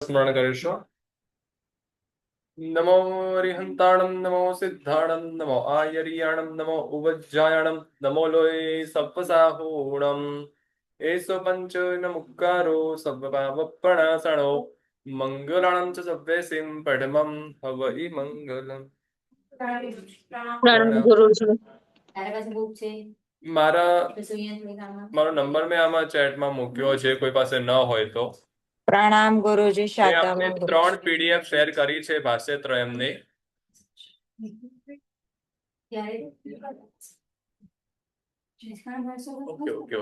સ્મરણ કરીશું. નમો હરિહંતાણમ, નમો સિદ્ધાણમ, નમો આયર્યાણમ, નમો ઉવજ્જાયણમ, નમો લોય સપ્પસાહૂણમ. એસો પંચ નમુક્કારો સર્વપાવપણાસણો મંગલાણમ ચ સભ્યસિમ પડમમ હવઈ મંગલમ. પ્રણામ ગુરુજી. મારો નંબર મેં આમાં ચેટમાં મૂક્યો છે, કોઈ પાસે ન હોય તો. પ્રણામ ગુરુજી. મેં આપને 3 PDF શેર કરી છે ભાષ્યત્રયમની. ઓકે.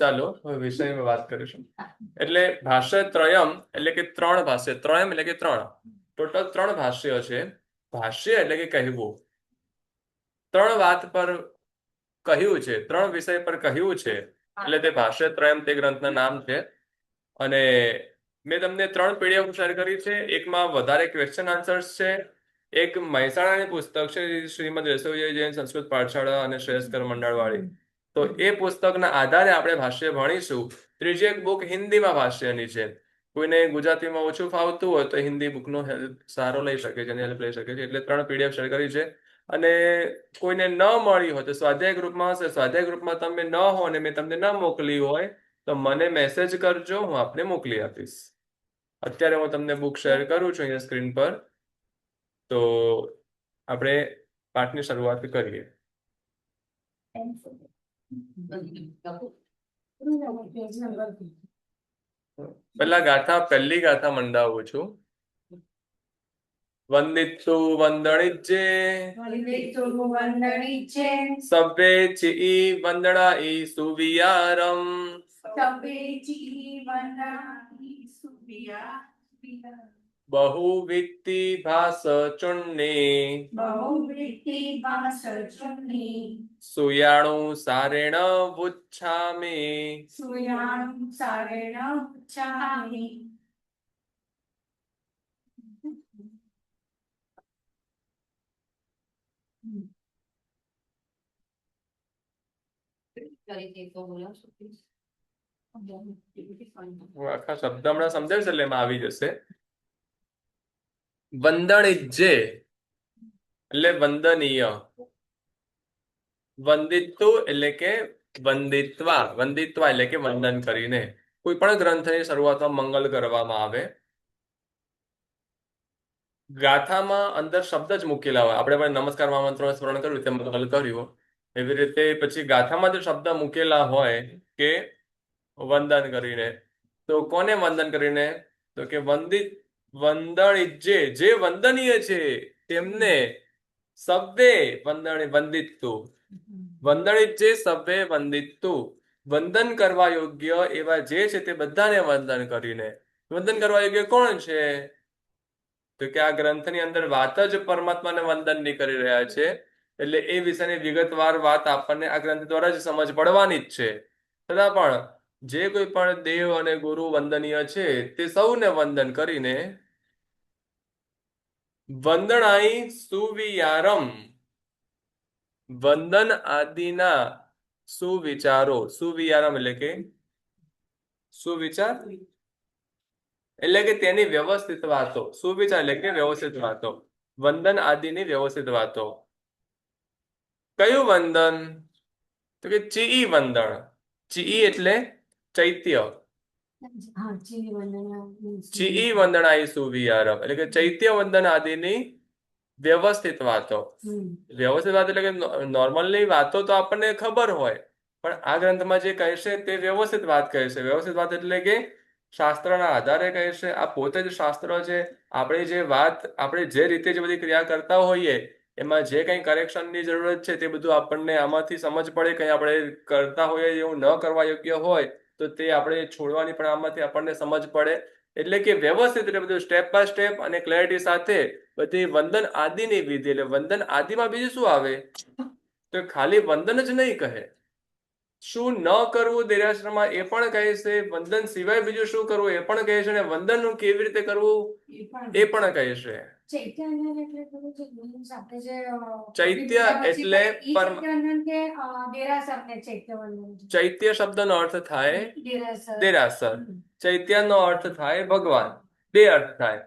ચાલો હવે વિષયમાં વાત કરીશું. એટલે ભાષ્યત્રયમ એટલે કે 3 ભાષ્ય. ત્રયમ એટલે કે 3. ટોટલ 3 ભાષ્ય છે. ભાષ્ય એટલે કે કહેવું. 3 વાત પર કહ્યું છે, 3 વિષય પર કહ્યું છે, એટલે તે ભાષ્યત્રયમ તે ગ્રંથના નામ છે. અને મેં તમને 3 PDF શેર કરી છે. એકમાં વધારે ક્વેશ્ચન આન્સર્સ છે. એક મહેસાણાની પુસ્તક છે, શ્રીમદ રસોઈ જૈન સંસ્કૃત પાઠશાળા અને શ્રેષ્ઠકર મંડળ વાળી. તો એ પુસ્તકના આધારે આપણે ભાષ્ય ભણીશું. ત્રીજી એક બુક હિન્દીમાં ભાષ્યની છે. કોઈને ગુજરાતીમાં ઓછું ફાવતું હોય તો હિન્દી બુકનો સહારો લઈ શકે છે, હેલ્પ લઈ શકે છે. એટલે 3 PDF શેર કરી છે. અને કોઈને ન મળી હોય તો સ્વાધ્યાય ગ્રુપમાં હશે. સ્વાધ્યાય ગ્રુપમાં તમે ન હો અને મેં તમને ન મોકલી હોય તો મને મેસેજ કરજો, હું આપને મોકલી આપીશ. અત્યારે હું તમને બુક શેર કરું છું અહીંયા સ્ક્રીન પર. તો આપણે પાઠની શરૂઆત કરીએ. પહેલી ગાથા મંડાવું છું. વંદિતુ વંદણિજ્જે સભ્યે ચિ વંદણાઈ સુવિયારમ બહુવિત્તિ ભાસ ચુન્ની સુયાણુ સારેણ વુચ્છામિ. આખા શબ્દ હમણાં સમજાવીશ એટલે એમાં આવી જશે. વંદણિજ્જે એટલે વંદનીય. વંદિતુ એટલે કે વંદિત્વા. વંદિત્વા એટલે કે વંદન કરીને. કોઈ પણ ગ્રંથની શરૂઆતમાં મંગલ કરવામાં આવે. ગાથામાં અંદર શબ્દ જ મૂકેલા હોય. આપણે પણ નમસ્કાર મંત્રનું સ્મરણ કર્યું તેમ મંગલ કર્યું. એવી રીતે પછી ગાથામાં જે શબ્દ મૂકેલા હોય કે વંદન કરીને, તો કોને વંદન કરીને? તો કે વંદણિજ્જે, જે વંદનીય છે તેમને સભ્યે વંદિતુ. વંદણિજ્જે સભ્યે વંદિતુ. વંદન કરવા યોગ્ય એવા જે છે તે બધાને વંદન કરીને. વંદન કરવા યોગ્ય કોણ છે? તો કે આ ગ્રંથની અંદર વાત જ પરમાત્માને વંદનની કરી રહ્યા છે. એટલે એ વિષયની વિગતવાર વાત આપણને આ ગ્રંથ દ્વારા જ સમજ પડવાની જ છે. છતાં પણ જે કોઈ પણ દેવ અને ગુરુ વંદનીય છે તે સૌને વંદન કરીને વંદણાઈ સુવિયારમ, વંદન આદિના સુવિચારો. સુવિયારમ એટલે કે સુવિચાર એટલે કે તેની વ્યવસ્થિત વાતો. સુવિચાર એટલે કે વ્યવસ્થિત વાતો. વંદન આદિની વ્યવસ્થિત વાતો. કયું વંદન? તો કે ચિ વંદન. ચિ એટલે ચૈત્ય. ચિ વંદનાઈ સુવિયારમ એટલે કે ચૈત્ય વંદન આદિની વ્યવસ્થિત વાતો. વ્યવસ્થિત વાત એટલે કે નોર્મલી વાતો તો આપણને ખબર હોય, પણ આ ગ્રંથમાં જે કહેશે તે વ્યવસ્થિત વાત કહેશે. વ્યવસ્થિત વાત એટલે કે શાસ્ત્રના આધારે કહેશે. આ પોતે જ શાસ્ત્ર છે. આપણે જે રીતે જે બધી ક્રિયા કરતા હોઈએ એમાં જે કંઈ કરેક્શનની જરૂરત છે તે બધું આપણને આમાંથી સમજ પડે. કંઈ આપણે કરતા હોઈએ એવું ન કરવા યોગ્ય હોય તો તે આપણે છોડવાની પણ આમાંથી આપણને સમજ પડે. એટલે કે વ્યવસ્થિત એટલે બધું સ્ટેપ બાય સ્ટેપ અને ક્લેરિટી સાથે બધી વંદન આદિની વિધિ. એટલે વંદન આદિમાં બીજું શું આવે? તો ખાલી વંદન જ નહીં કહે, શું ન કરવું દેરાશ્રમાં એ પણ કહે છે. વંદન સિવાય બીજું શું કરવું એ પણ કહે છે. અને વંદન કેવી રીતે કરવું એ પણ કહે છે. ચૈત્યાંજન એટલે પેલું જે means આપણે જે, ચૈત્ય એટલે ઈ ચૈત્યાંજન કે દેરાસર ને ચૈત્યવંદન? ચૈત્ય શબ્દનો અર્થ થાય દેરાસર. દેરાસર, ચૈત્યનો અર્થ થાય ભગવાન, બે અર્થ થાય.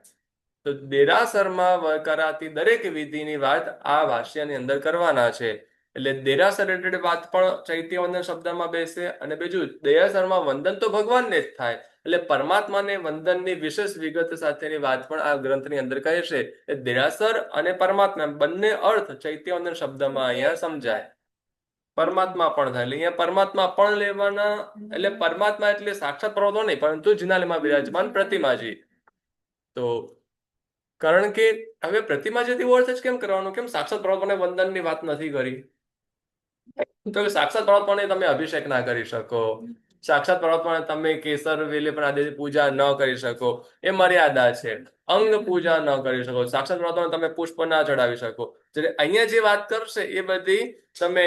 તો દેરાસરમાં કરાતી દરેક વિધિની વાત આ ભાષ્યની અંદર કરવાના છે. એટલે દેરાસર રિલેટેડ વાત પણ ચૈત્ય વંદન શબ્દમાં બેસે, અને બીજું દેરાસરમાં વંદન તો ભગવાનને જ થાય, એટલે પરમાત્માને વંદનની વિશેષ વિગત સાથેની વાત પણ આ ગ્રંથની અંદર કહે છે. દેરાસર અને પરમાત્મા બંને અર્થ ચૈત્ય વંદન શબ્દમાં અહીંયા સમજાય. પરમાત્મા પણ થાય, એટલે અહીંયા પરમાત્મા પણ લેવાના, એટલે પરમાત્મા એટલે સાક્ષાત પર્વતો નહીં, પરંતુ જિનાલયમાં બિરાજમાન પ્રતિમાજી. તો કારણ કે હવે પ્રતિમાજીથી અર્થ જ કેમ કરવાનો, કેમ સાક્ષાત પર્વતોને વંદનની વાત નથી કરી? તો સાક્ષાત પર્વતોને તમે અભિષેક ના કરી શકો, સાક્ષાત પર્વતોને તમે કેસર વેલે પણ આદિ પૂજા ન કરી શકો, એ મર્યાદા છે. અંગ પૂજા ન કરી શકો, સાક્ષાત પર્વતોને તમે પુષ્પ ના ચડાવી શકો. એટલે અહીંયા જે વાત કરશે એ બધી તમે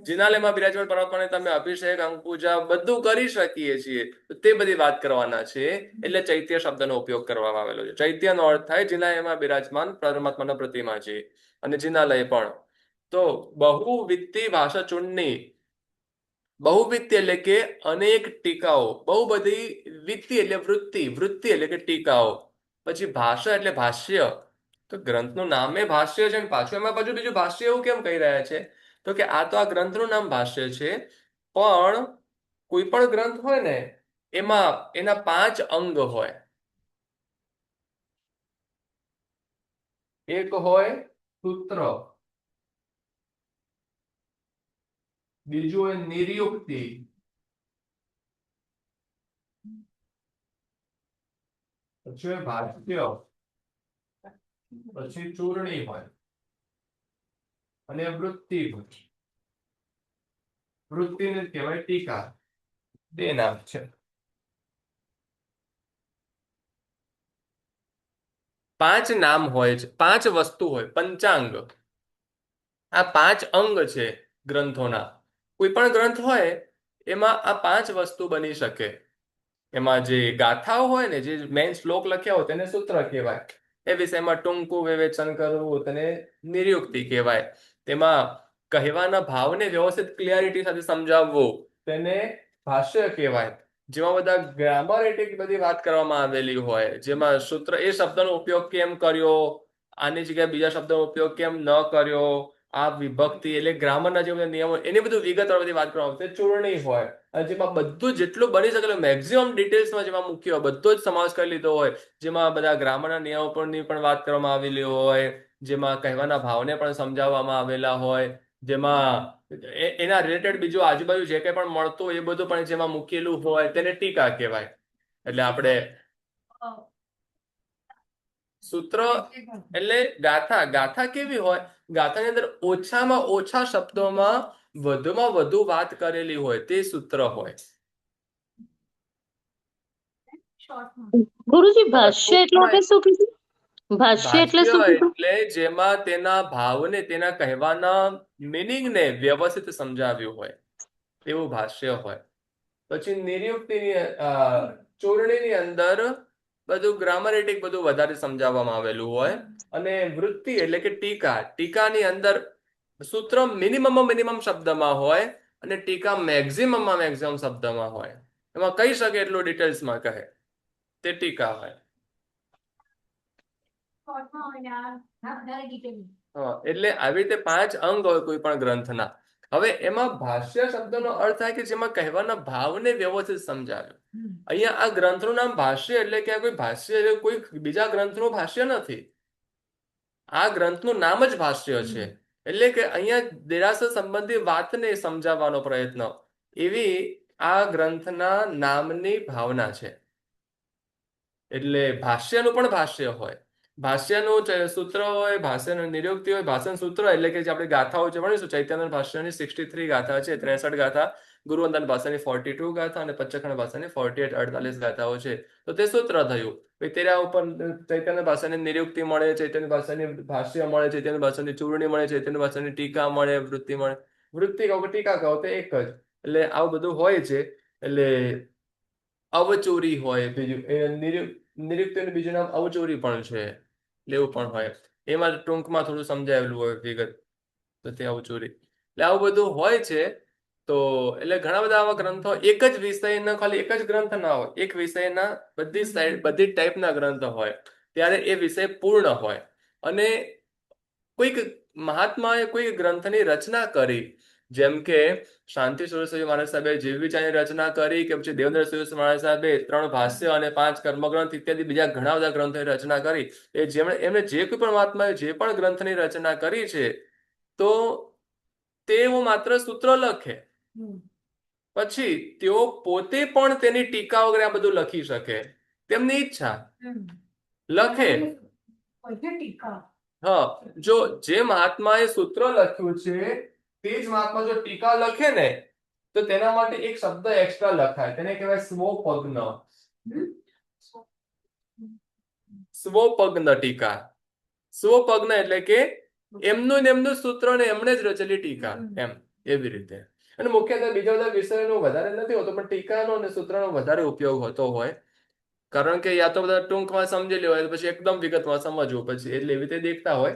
જિનાલયમાં બિરાજમાન પર્વતોને તમે અભિષેક, અંગ પૂજા બધું કરી શકીએ છીએ, તે બધી વાત કરવાના છે. એટલે ચૈત્ય શબ્દનો ઉપયોગ કરવામાં આવેલો છે. ચૈત્યનો અર્થ થાય જિનાલયમાં બિરાજમાન પરમાત્માના પ્રતિમા છે, અને જિનાલય પણ. તો બહુવિત્તી ભાષા ચૂંટણી, બહુવિત્તી એટલે કે અનેક ટીકાઓ, બહુ બધી, વિત્તી એટલે વૃત્તિ, વૃત્તિ એટલે કે ટીકાઓ, પછી ભાષા એટલે ભાષ્ય. તો ગ્રંથનું નામે ભાષ્ય છે, પાછું એમાં પાછું બીજું ભાષ્ય એવું કેમ કહી રહ્યા છે? તો કે આ તો આ ગ્રંથનું નામ ભાષ્ય છે, પણ કોઈ પણ ગ્રંથ હોય ને એમાં એના 5 અંગ હોય. એક હોય સૂત્ર, બીજું હોય નિર્યુક્તિ, પછી હોય ભાષ્ય, પછી ચૂરણી હોય, અને વૃત્તિ હોય. વૃત્તિને કહેવાય ટીકા. બે નામ છે. 5 નામ હોય છે, 5 વસ્તુ હોય, પંચાંગ. આ 5 અંગ છે ગ્રંથોના. કોઈ પણ ગ્રંથ હોય એમાં આ 5 વસ્તુ બની શકે. એમાં જે ગાથાઓ હોય ને, જે મેઇન શ્લોક લખ્યા હોય તેને સૂત્ર કહેવાય. એ વિષયમાં ટૂંકું વિવેચન કરવું તેને નિર્યુક્તિ કહેવાય. તેમાં કહેવાના ભાવને વ્યવસ્થિત ક્લિયરિટી સાથે સમજાવવું તેને ભાષ્ય કહેવાય. જેમાં બધા ગ્રામરેટિક બધી વાત કરવામાં આવેલી હોય, જેમાં સૂત્ર, એ શબ્દનો ઉપયોગ કેમ કર્યો, આની જગ્યાએ બીજા શબ્દનો ઉપયોગ કેમ ન કર્યો, આ વિભક્તિ એટલે ગ્રામરના જે બધા નિયમો, એની બધું વિગતવાર બધી વાત કરવામાં આવે. ચૂંટણી હોય, જેમાં બધું જેટલું બની શકે મેક્સિમમ ડિટેલ્સમાં જેમાં મૂક્યો હોય બધો જ સમાવેશ કરી લીધો હોય, જેમાં બધા ગ્રામરના નિયમો પરની પણ વાત કરવામાં આવેલી હોય, જેમાં કહેવાના ભાવને પણ સમજાવવામાં આવેલા હોય, જેમાં એના રિલેટેડ બીજું આજુબાજુ જે કંઈ પણ મળતું હોય એ બધું પણ જેમાં મૂકેલું હોય તેને ટીકા કહેવાય. એટલે આપણે સૂત્ર એટલે ગાથા. ગાથા કેવી હોય? ગાથાની અંદર ઓછામાં ઓછા શબ્દોમાં વધુમાં વધુ વાત કરેલી હોય તે સૂત્ર હોય. ગુરુજી ભાષ્ય એટલે આપણે શું કીધું? ભાષ્ય એટલે શું ભાષ્ય કીધું? એટલે જેમાં તેના ભાવને, તેના કહેવાના મિનિંગને વ્યવસ્થિત સમજાવ્યું હોય એવું ભાષ્ય હોય. પછી નિર્યુક્તિની, ચોરણીની અંદર બધું ગ્રામરેટિક બધું વધારે સમજાવવામાં આવેલું હોય. અને વૃત્તિ એટલે કે ટીકા. ટીકાની અંદર સૂત્ર મિનિમમ શબ્દમાં હોય, અને ટીકા મેક્સિમમ શબ્દમાં હોય. એમાં કહી શકે એટલું ડિટેલ્સમાં કહે તે ટીકા હોય. એટલે આવી રીતે 5 અંગ હોય કોઈ પણ ગ્રંથના. હવે એમાં ભાષ્ય શબ્દનો અર્થ થાય કે જેમાં કહેવાના ભાવને વ્યવસ્થિત સમજાવ્યો. અહીંયા આ ગ્રંથનું નામ ભાષ્ય એટલે કે કોઈ ભાષ્ય, કોઈ બીજા ગ્રંથનું ભાષ્ય નથી. આ ગ્રંથનું નામ જ ભાષ્ય છે. એટલે કે અહીંયા દેરાસર સંબંધી વાતને સમજાવવાનો પ્રયત્ન, એવી આ ગ્રંથના નામની ભાવના છે. એટલે ભાષ્યનું પણ ભાષ્ય હોય, ભાષ્યનું સૂત્ર હોય, ભાષ્યનું નિરુક્તિ હોય. ભાષ્યનું સૂત્ર એટલે કે જે આપણે ગાથાઓ છે ભણીશું, ચૈતન્ય ભાષ્યની 63 ગાથા છે, 63 ગાથા, ગુરુવંદન ભાષાની 42 ગાથા, અને પંચખંડ ભાષાની 48 48 ગાથાઓ છે. તો તે સૂત્ર થયું. તેના ઉપર ચૈતન્ય ભાષાની નિરુક્તિ મળે, ચૈતન્ય ભાષાની ભાષ્ય મળે, ચૈતન્ય ભાષાની ચૂરણી મળે, ચૈતન્ય ભાષાની ટીકા મળે, વૃત્તિ મળે. વૃત્તિ કહો કે ટીકા કહો તે એક જ. એટલે આવું બધું હોય છે. એટલે અવચોરી હોય બીજું, એ નિરુક્તિનું બીજું નામ અવચોરી પણ છે. લેવું પણ હોય. એમાં ટૂંકમાં થોડું સમજાવેલું હોય વિગત, તો તે આવું ચોરી એટલે આવું બધું હોય છે. તો એટલે ઘણા બધા આવા ગ્રંથો, એક જ વિષયના ખાલી એક જ ગ્રંથ ના હોય, એક વિષયના બધી સાઈડ બધી ટાઈપના ગ્રંથ હોય, ત્યારે એ વિષય પૂર્ણ હોય. અને કોઈક મહાત્માએ કોઈ ગ્રંથની રચના કરી, જેમ કે શાંતિ સુરેશ્વરી મહારાજ સાહેબે જીવ વિચારની રચના કરી, કે પછી દેવેન્દ્ર સુરેશ્વરી મહારાજ સાહેબે 3 ભાષ્ય અને 5 કર્મગ્રંથ ઇત્યાદિ બીજા ઘણા બધા ગ્રંથોની રચના કરી. એ એમણે જે કોઈ પણ મહાત્માએ જે પણ ગ્રંથની રચના કરી છે, તો તેઓ માત્ર સૂત્ર લખે, પછી તેઓ પોતે પણ તેની ટીકા વગેરે આ બધું લખી શકે, તેમની ઈચ્છા લખે. હા, જો જે મહાત્માએ સૂત્ર લખ્યું છે તે જ મહાત્મા જો ટીકા લખે ને, તો તેના માટે એક શબ્દ એક્સ્ટ્રા લખાય, તેને કહેવાય સ્વપગ્ન. સ્વપગ્ન ટીકા. સ્વપગ્ન એટલે કે એમનું ને એમનું સૂત્ર ને એમણે જ રચેલી ટીકા, એમ એવી રીતે. અને મુખ્યત્વે બીજા બધા વિષયોનો વધારે નથી હોતો, પણ ટીકાનો અને સૂત્રનો વધારે ઉપયોગ હોતો હોય. કારણ કે યા તો બધા ટૂંકમાં સમજી લેવાય, પછી એકદમ વિગતમાં સમજવું, પછી એટલે એવી રીતે દેખતા હોય.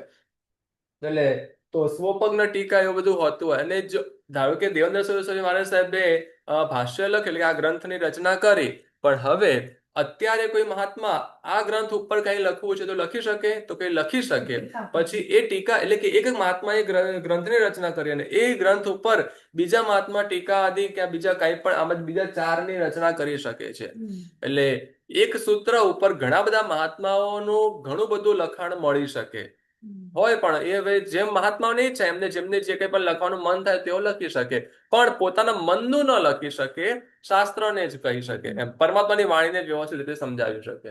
એટલે તો સ્વપગ્ન ટીકા એવું બધું હોતું હોય. અને જો ધારો કે દેવેન્દ્ર સુરેશ્વરી મહારાજ સાહેબે ભાષ્ય લખેલું, એટલે આ ગ્રંથની રચના કરી, પણ હવે અત્યારે કોઈ મહાત્મા આ ગ્રંથ ઉપર કઈ લખવું છે તો લખી શકે, તો કઈ લખી શકે. પછી એ ટીકા એટલે કે એક મહાત્માએ ગ્રંથની રચના કરી, અને એ ગ્રંથ ઉપર બીજા મહાત્મા ટીકા આદિ કે બીજા કઈ પણ આમ બીજા 4 ની રચના કરી શકે છે. એટલે એક સૂત્ર ઉપર ઘણા બધા મહાત્માઓનું ઘણું બધું લખાણ મળી શકે હોય. પણ એ હવે જેમ મહાત્માઓની ઈચ્છા, એમને જેમને જે કંઈ પણ લખવાનું મન થાય તેઓ લખી શકે, પણ પોતાના મનનું ન લખી શકે, શાસ્ત્રને જ કહી શકે, એમ પરમાત્માની વાણીને વ્યવસ્થિત રીતે સમજાવી શકે.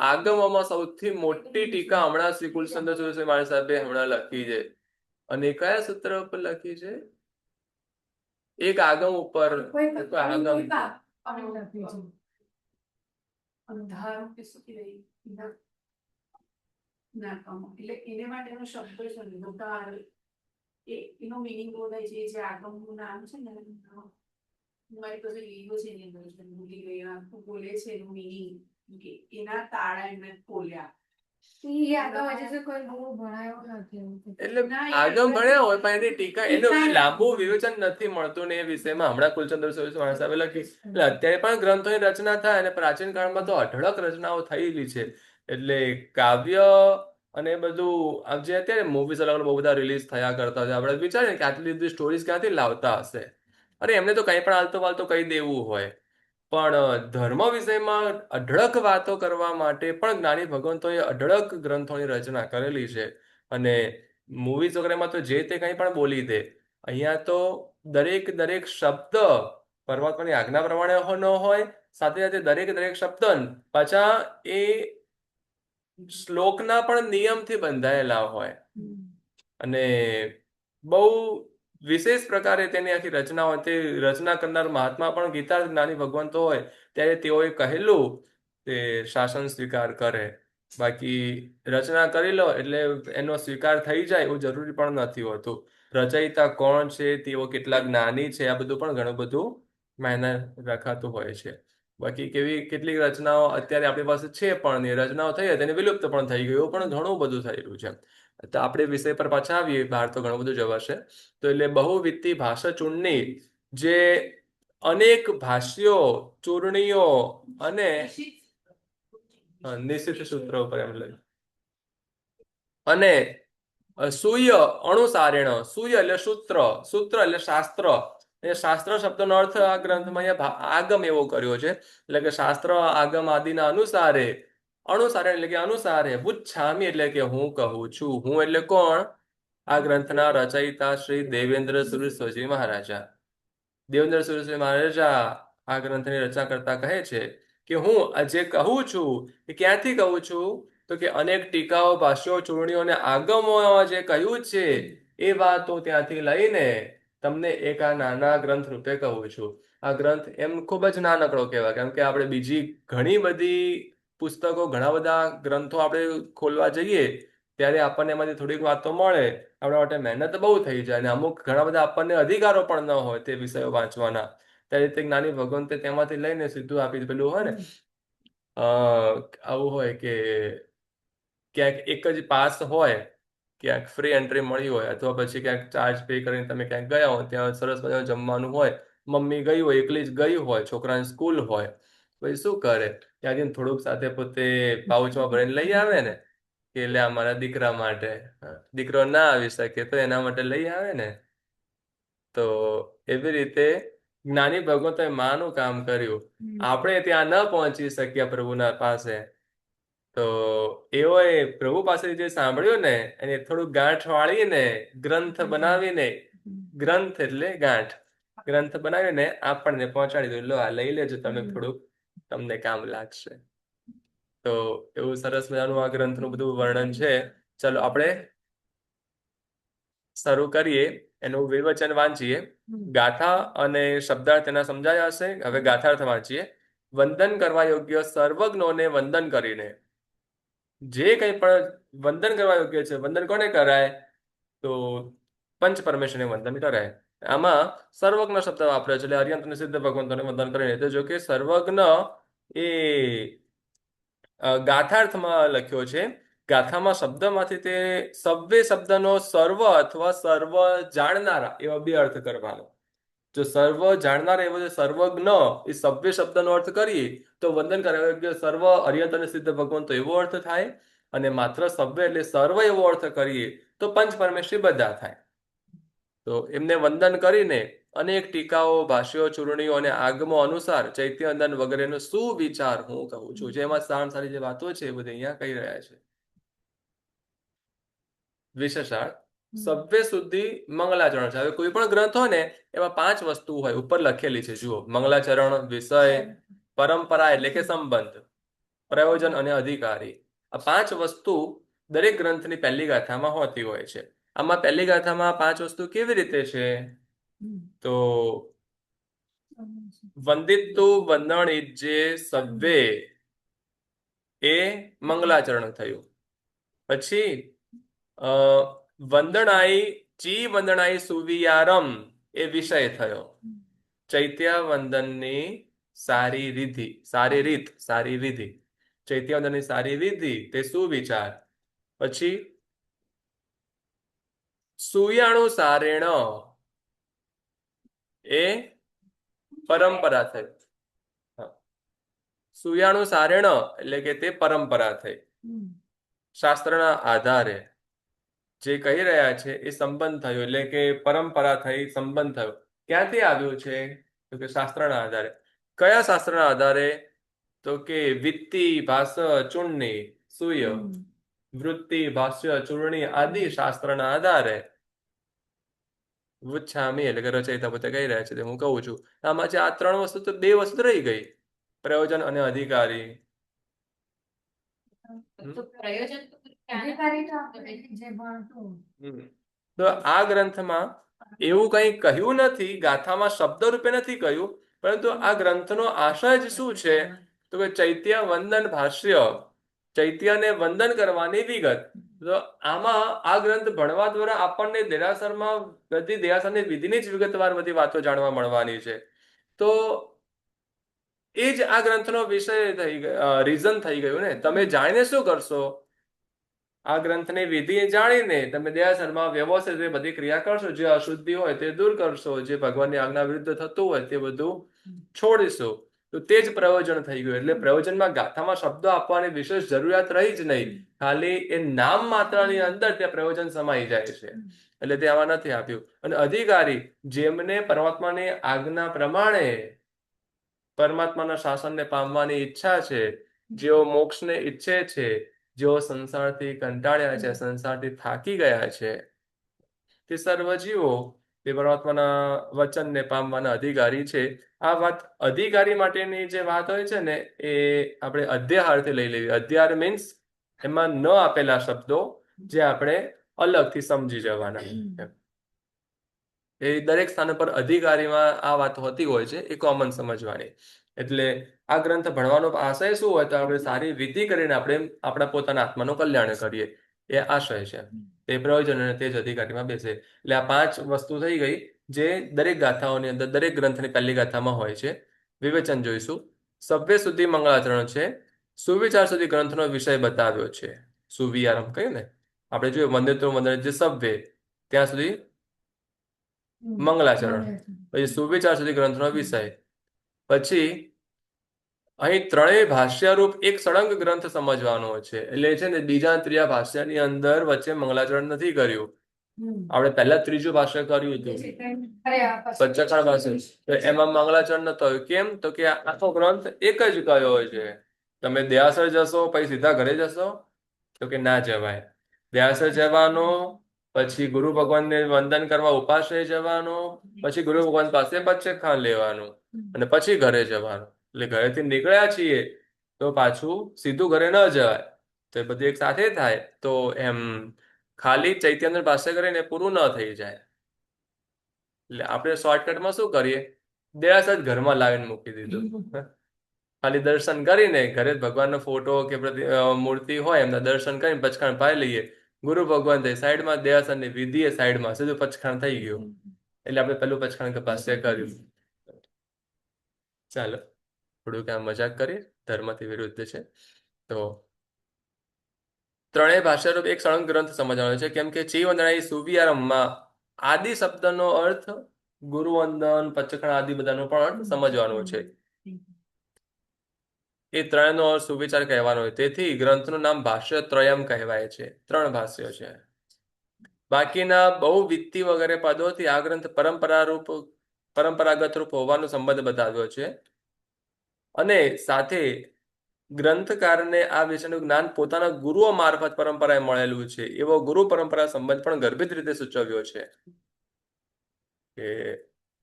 આગમોમાં સૌથી મોટી ટીકા હમણાં શ્રી કુલચંદ્ર સુરેશ્વરી મહારાજ સાહેબે હમણાં લખી છે. અને કયા સૂત્ર ઉપર લખી છે? એક આગમ ઉપર. એટલે એને માટેનો શબ્દ છે ને, નકાર એનો મીનિંગ બોલાય છે. જે આગમનું નામ છે ને, મારી પાસે લીધો છે એની અંદર, ભૂલી ગઈ આખું બોલે છે એનું મીનિંગ, કે એના તાળા એમને ખોલ્યા. એટલે આગમ ભણ્યા હોય પણ એની ટીકા, એનું લાંબુ વિવેચન નથી મળતું ને એ વિષયમાં. હમણાં કુલચંદ્ર સુરેશ્વરી મહારાજ સાહેબે લખી, એટલે અત્યારે પણ ગ્રંથોની રચના થાય, અને પ્રાચીન કાળમાં તો અઢળક રચનાઓ થયેલી છે. એટલે કાવ્ય અને બધું જે અત્યારે મૂવીઝ અલગ અલગ બહુ બધા રિલીઝ થયા કરતા હોય, આપણે વિચારીએ કે આટલી બધી સ્ટોરીઝ ક્યાંથી લાવતા હશે. અરે એમને તો કંઈ પણ આલતો વાલતો કહી દેવું હોય. પણ ધર્મ વિષયમાં અઢળક વાતો કરવા માટે પણ જ્ઞાની ભગવંતોએ અઢળક ગ્રંથોની રચના કરેલી છે. અને મૂવીઝ વગેરેમાં તો જે તે કંઈ પણ બોલી દે. અહીંયા તો દરેક શબ્દ પરમાત્માની આજ્ઞા પ્રમાણે ન હોય, સાથે સાથે દરેક શબ્દ પાછા એ શ્લોકના પણ નિયમથી બંધાયેલા હોય. અને બહુ વિશેષ પ્રકારે તેની આખી રચના હોય. તે રચના કરનાર મહાત્મા પણ ગીતા જ્ઞાની ભગવંતો હોય, ત્યારે તેઓએ કહેલું તે શાસન સ્વીકાર કરે. બાકી રચના કરી લો એટલે એનો સ્વીકાર થઈ જાય એવું જરૂરી પણ નથી હોતું. રચયિતા કોણ છે, તેઓ કેટલા જ્ઞાની છે, આ બધું પણ ઘણું બધું માયને રખાતું હોય છે. બાકી કેટલીક રચનાઓ અત્યારે આપણી પાસે છે, પણ એ રચનાઓ થઈ તેને વિલુપ્ત પણ થઈ ગયું, પણ ઘણું બધું થયેલું છે. તો આપણે વિષય પર પાછા આવીએ, બહાર તો ઘણું બધું જવાશે. તો એટલે બહુવિત્તી ભાષા ચૂર્ણી, જે અનેક ભાષ્યો, ચૂર્ણીઓ અને નિશ્ચિત સૂત્રો ઉપર એમ લઈ, અને સૂય અણુસારેણ. સૂય એટલે સૂત્ર, સૂત્ર એટલે શાસ્ત્ર. એ શાસ્ત્ર શબ્દનો અર્થ આ ગ્રંથમાં અહીંયા આગમ એવો કર્યો છે. એટલે કે શાસ્ત્ર આગમ આદિના અનુસારે, અણુસારે એટલે કે અનુસારે, પુચ્છામી એટલે કે હું કહું છું. હું એટલે કોણ? આ ગ્રંથના રચયિતા શ્રી દેવેન્દ્ર સુરેશ્વરજી મહારાજા. દેવેન્દ્ર સુરેશ્વરી મહારાજા આ ગ્રંથની રચના કરતા કહે છે કે હું જે કહું છું એ ક્યાંથી કહું છું? તો કે અનેક ટીકાઓ, ભાષ્યો, ચૂર્ણીઓ અને આગમોમાં જે કહ્યું છે એ વાતો ત્યાંથી લઈને તમને એક આ નાના ગ્રંથ રૂપે કહું છું. આ ગ્રંથ એમ ખૂબ જ નાનકડો કહેવાય, કેમ કે આપણે બીજી ઘણી બધી પુસ્તકો, ઘણા બધા ગ્રંથો આપણે ખોલવા જઈએ ત્યારે આપણને એમાંથી થોડીક વાતો મળે, આપણા માટે મહેનત બહુ થઈ જાય, અને અમુક ઘણા બધા આપણને અધિકારો પણ ન હોય તે વિષયો વાંચવાના. ત્યારે તે જ્ઞાની ભગવંતે તેમાંથી લઈને સીધું આપી પેલું હોય ને આવું હોય કે ક્યાંક એક જ પાસ હોય, ક્યાંક ફ્રી એન્ટ્રી મળી હોય, અથવા પછી ક્યાંક ચાર્જ પે કરીને તમે ક્યાંક ગયા હોય, ત્યાં સરસ મજાનું જમવાનું હોય, મમ્મી ગઈ હોય, એકલી જ ગઈ હોય, છોકરાની સ્કૂલ હોય, પછી શું કરે ત્યાંથી થોડુંક સાથે પોતે પાઉચમાં ભરીને લઈ આવે ને કે એટલે અમારા દીકરા માટે, દીકરો ના આવી શકે તો એના માટે લઈ આવે ને. તો એવી રીતે જ્ઞાની ભગવંતોએ માનું કામ કર્યું. આપણે ત્યાં ન પહોંચી શક્યા પ્રભુના પાસે, તો એઓએ પ્રભુ પાસેથી જે સાંભળ્યું ને એને થોડું ગાંઠ વાળીને ગ્રંથ બનાવીને, ગ્રંથ એટલે ગાંઠ, ગ્રંથ બનાવીને આપણને પહોંચાડી દો, લો આ લઈ લેજો તમે, થોડુંક તમને કામ લાગશે. તો એવું સરસ મજાનું આ ગ્રંથનું બધું વર્ણન છે. ચલો આપણે શરૂ કરીએ, એનું વિવચન વાંચીએ. ગાથા અને શબ્દાર્થ એના સમજાયા હશે. હવે ગાથાર્થ વાંચીએ. વંદન કરવા યોગ્ય સર્વજ્ઞોને વંદન કરીને, જે કંઈ પણ વંદન કરવા યોગ્ય છે, વંદન કોને કરાય? તો પંચ પરમેશ્વરને વંદન કરાય. આમાં સર્વજ્ઞ શબ્દ વાપરે છે, એટલે અર્યંત અને સિદ્ધ ભગવંતોને વંદન કરીને. તો જો કે સર્વજ્ઞ એ ગાથાર્થમાં લખ્યો છે. ગાથામાં શબ્દમાંથી તે સવ્વે શબ્દનો સર્વ અથવા સર્વ જાણનારા એવા બે અર્થ કરવાનો. જો સર્વ જાણનારા એવો સર્વજ્ઞ એ સવ્વે શબ્દનો અર્થ કરીએ તો વંદન કરવા યોગ્ય સર્વ અર્યંત અને સિદ્ધ ભગવંતો એવો અર્થ થાય. અને માત્ર સવ્વે એટલે સર્વ એવો અર્થ કરીએ તો પંચ પરમેશ્વરી બધા થાય. તો એમને વંદન કરીને અનેક ટીકાઓ, ભાષ્યો, ચૂર્ણીઓ અને આગમો અનુસાર ચૈત્યવંદન વગેરેનો સુવિચાર હું કહું છું. જેમાં સારી જે વાતો છે એ બધી અહીંયા કહી રહ્યા છે. વિશેષાર્થ સવ્વે સુધી મંગલાચરણ છે. હવે કોઈ પણ ગ્રંથ હોય ને એમાં 5 વસ્તુ હોય, ઉપર લખેલી છે, જુઓ. મંગલાચરણ, વિષય, પરંપરા એટલે કે સંબંધ, પ્રયોજન અને અધિકારી. આ 5 વસ્તુ દરેક ગ્રંથની પહેલી ગાથામાં હોતી હોય છે. આમાં પહેલી ગાથામાં 5 વસ્તુ કેવી રીતે છે? તો વંદિતુ વંદણિજ્જે સવ્વે એ મંગલાચરણ થયું. પછી વંદનાઈ ચી વંદનાઈ સુવિયારમ એ વિષય થયો. ચૈત્યવંદનની સારી વિધિ, ચૈત્યવંદનની સારી વિધિ તે સુવિચાર. પછી સુયાણુ સારેણ એ પરંપરા થઈ. સુયાણુ સારેણ એટલે કે તે પરંપરા થઈ. શાસ્ત્રના આધારે જે કહી રહ્યા છે એ સંબંધ થયો, એટલે કે પરંપરા થઈ, સંબંધ થયો. ક્યાંથી આવ્યું છે? તો કે શાસ્ત્રના આધારે. કયા શાસ્ત્રના આધારે? તો કે વિત્તિ, ભાષ્ય, ચૂર્ણી, સુય, વૃત્તિ, ભાષ્ય, ચૂર્ણી આદિ શાસ્ત્રના આધારે વૃચ્છામી એટલે કે રચયિતા પોતે કહી રહ્યા છે તે હું કહું છું. આમાં છે આ 3 વસ્તુ, તો 2 વસ્તુ રહી ગઈ, પ્રયોજન અને અધિકારી. તો આ ગ્રંથમાં એવું કંઈ કહ્યું નથી, ગાથામાં શબ્દ રૂપે નથી કહ્યું, પરંતુ આ ગ્રંથનો આશય જ શું છે? તો કે ચૈત્ય વંદન ભાષ્ય, ચૈત્યને વંદન કરવાની વિગત. તો આમાં આ ગ્રંથ ભણવા દ્વારા આપણને દેરાસરમાં બધી દેરાસરની વિધિની જ વિગતવાર બધી વાતો જાણવા મળવાની છે. તો એ જ આ ગ્રંથનો વિષય રીઝન થઈ ગયું ને. તમે જાણીને શું કરશો? આ ગ્રંથની વિધિ જાણીને તમે દેરાસરમાં વ્યવસ્થિત બધી ક્રિયા કરશો. જે અશુદ્ધિ હોય તે દૂર કરશો, જે ભગવાનની આજ્ઞા વિરુદ્ધ થતું હોય તે બધું છોડીશો. તો તે જ પ્રયોજન થઈ ગયું. એટલે પ્રયોજનમાં ગાથામાં શબ્દો આપવાની વિશેષ જરૂરિયાત રહી જ નહીં. ખાલી એ નામ માત્રની અંદર ત્યાં પ્રયોજન સમાઈ જાય છે, એટલે તે આમાં નથી આપ્યું. અને અધિકારી જેમને પરમાત્માની આજ્ઞા પ્રમાણે પરમાત્માના શાસનને પામવાની ઈચ્છા છે, જેઓ મોક્ષને ઈચ્છે છે, જેઓ સંસારથી કંટાળ્યા છે, સંસારથી થાકી ગયા છે, તે સર્વ જીવો તે પરમાત્માના વચનને પામવાના અધિકારી છે. આ વાત અધિકારી માટેની જે વાત હોય છે ને એ આપણે અધ્યાહારથી લઈ લેવી. અધ્યાહાર મીન્સ એમાં ન આપેલા શબ્દો જે આપણે અલગથી સમજી જવાના. એ દરેક સ્થાન પર અધિકારીમાં આ વાત હોતી હોય છે, એ કોમન સમજવાની. એટલે આ ગ્રંથ ભણવાનો આશય શું હોય? તો આપણે સારી વિધિ કરીને આપણે આપણા પોતાના આત્માનું કલ્યાણ કરીએ, એ આશય છે. તે પ્રયોજન અને તે જ અધિકારીમાં બેસે. એટલે આ 5 વસ્તુ થઈ ગઈ. જે દરેક ગાથાઓની અંદર દરેક ગ્રંથની પહેલી ગાથામાં હોય છે. વિવેચન જોઈશું. સભ્ય સુધી મંગળાચરણ છે. સુવિચાર સુધી ગ્રંથનો વિષય બતાવ્યો છે. સુવિયારમ કહ્યું ને આપણે જોયું વંદે તો વંદને જે સભ્ય ત્યાં સુધી મંગલાચરણ, પછી સુવિચાર સુધી ગ્રંથનો વિષય. પછી અહીં ત્રણેય ભાષ્યરૂપ એક સળંગ ગ્રંથ સમજવાનો છે. એટલે છે ને બીજા ત્રીજા ભાષ્યની અંદર વચ્ચે મંગલાચરણ નથી કર્યું. આપણે પહેલા ત્રીજું ભાષ્ય કર્યું હતું પંચકાળ ભાષ્ય, તો એમાં મંગલાચરણ નતો આવ્યું. કેમ? તો કે આખો ગ્રંથ એક જ કયો છે. તમે દેહાસર જશો પછી સીધા ઘરે જશો તો કે ના જવાય. દેહાસર જવાનો, પછી ગુરુ ભગવાનને વંદન કરવા ઉપાશ્રય જવાનો, પછી ગુરુ ભગવાન પાસે પચ્ચેખાન લેવાનું અને પછી ઘરે જવાનું. એટલે ઘરેથી નીકળ્યા છીએ તો પાછું સીધું ઘરે ન જવાય. તો એ બધું એક સાથે થાય તો એમ ખાલી ચૈત્યંત્ર ભાષ્ય કરીને પૂરું ન થઈ જાય. એટલે આપણે શોર્ટકટમાં શું કરીએ, દેરાસર ઘરમાં લાવીને મૂકી દીધું. ખાલી દર્શન કરીને ઘરે જ ભગવાનનો ફોટો કે મૂર્તિ હોય એમના દર્શન કરીને પચખાણ પાઈ લઈએ. ગુરુ ભગવાન થઈ સાઈડમાં, દેરાસરની વિધિ એ સાઈડમાં, સીધું પચખાણ થઈ ગયું. એટલે આપણે પેલું પચખાણ ભાષ્ય કર્યું. ચાલો થોડુંક આમ મજાક કરીએ, ધર્મથી વિરુદ્ધ છે. તો ત્રણેય ભાષ્યરૂપ એક સળંગ ગ્રંથ સમજવાનો છે. કેમ કે ચીવંદના સુવિયારમમાં આદિ શબ્દનો અર્થ ગુરુવંદન, પચખાણ આદિ બધાનો પણ અર્થ સમજવાનો છે. એ ત્રણનો અર્થ સુવિચાર કહેવાનો હોય. તેથી ગ્રંથનું નામ ભાષ્ય ત્રયમ કહેવાય છે. 3 ભાષ્યો છે. બાકીના બહુ વિત્તી વગેરે પદોથી આ ગ્રંથ પરંપરાગત રૂપ હોવાનો સંબંધ બતાવ્યો છે. અને સાથે ગ્રંથકારને આ વિષયનું જ્ઞાન પોતાના ગુરુઓ મારફત પરંપરાએ મળેલું છે એવો ગુરુ પરંપરા સંબંધ પણ ગર્ભિત રીતે સૂચવ્યો છે. કે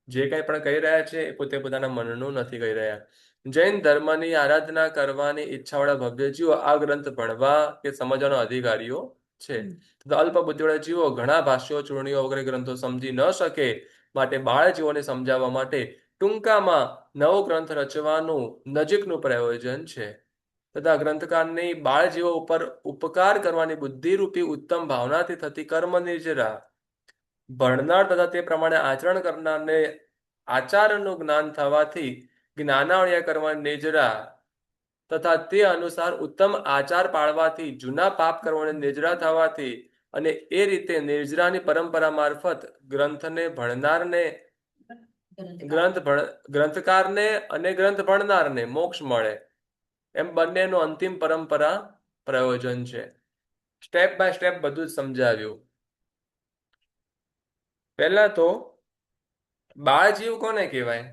જે કંઈ પણ કહી રહ્યા છે એ પોતે પોતાના મનનું નથી કહી રહ્યા. જૈન ધર્મની આરાધના કરવાની ઈચ્છાવાળા ભવ્ય જીવો આ ગ્રંથ ભણવા કે સમજવાનો અધિકારીઓ છે. તો અલ્પ બુદ્ધિવાળા જીવો ઘણા ભાષ્યો, ચૂર્ણીઓ વગેરે ગ્રંથો સમજી ન શકે માટે બાળ જીવોને સમજાવવા માટે ટૂંકામાં નવો ગ્રંથ રચવાનું નજીકનું પ્રયોજન છે. તથા ગ્રંથકારની બાળ જીવો ઉપર ઉપકાર કરવાની બુદ્ધિરૂપી ઉત્તમ ભાવનાથી થતી કર્મ નિજરા ભણનાર તથા તે પ્રમાણે આચરણ કરનારને આચારનું જ્ઞાન થવાથી જ્ઞાનાવણ્ય કરવાની નિજરા તથા તે અનુસાર ઉત્તમ આચાર પાળવાથી જૂના પાપ કરવાની નિજરા થવાથી અને એ રીતે નિર્જરાની પરંપરા મારફત ગ્રંથને ભણનારને ગ્રંથકારને અને ગ્રંથ ભણનારને મોક્ષ મળે એમ બંનેનું અંતિમ પરંપરા પ્રયોજન છે. સ્ટેપ બાય સ્ટેપ બધું જ સમજાવ્યું. પહેલા તો બાળજીવ કોને કહેવાય?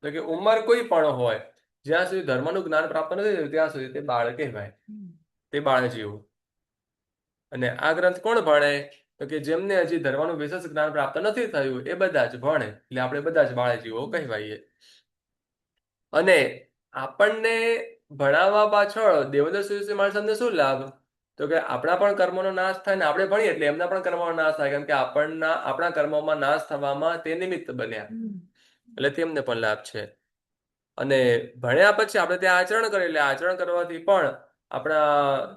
તો કે ઉંમર કોઈ પણ હોય, જ્યાં સુધી ધર્મનું જ્ઞાન પ્રાપ્ત નથી થયું ત્યાં સુધી તે બાળ કહેવાય, તે બાળજીવ. અને આ ગ્રંથ કોણ ભણે? તો કે જેમને હજી ધર્મનું વિશેષ જ્ઞાન પ્રાપ્ત નથી થયું એ બધા જ ભણે. એટલે આપણે બધા જ બાળજીવો કહેવાઈએ. અને આપણને ભણાવવા પાછળ દેવદત્ત સુરી મહારાજને શું લાભ? તો કે આપણા પણ કર્મોનો નાશ થાય ને આપણે ભણીએ એટલે એમના પણ કર્મોનો નાશ થાય. કેમ કે આપણા કર્મોમાં નાશ થવામાં તે નિમિત્ત બન્યા, એટલે તેમને પણ લાભ છે. અને ભણ્યા પછી આપણે ત્યાં આચરણ કરીએ એટલે આચરણ કરવાથી પણ આપણા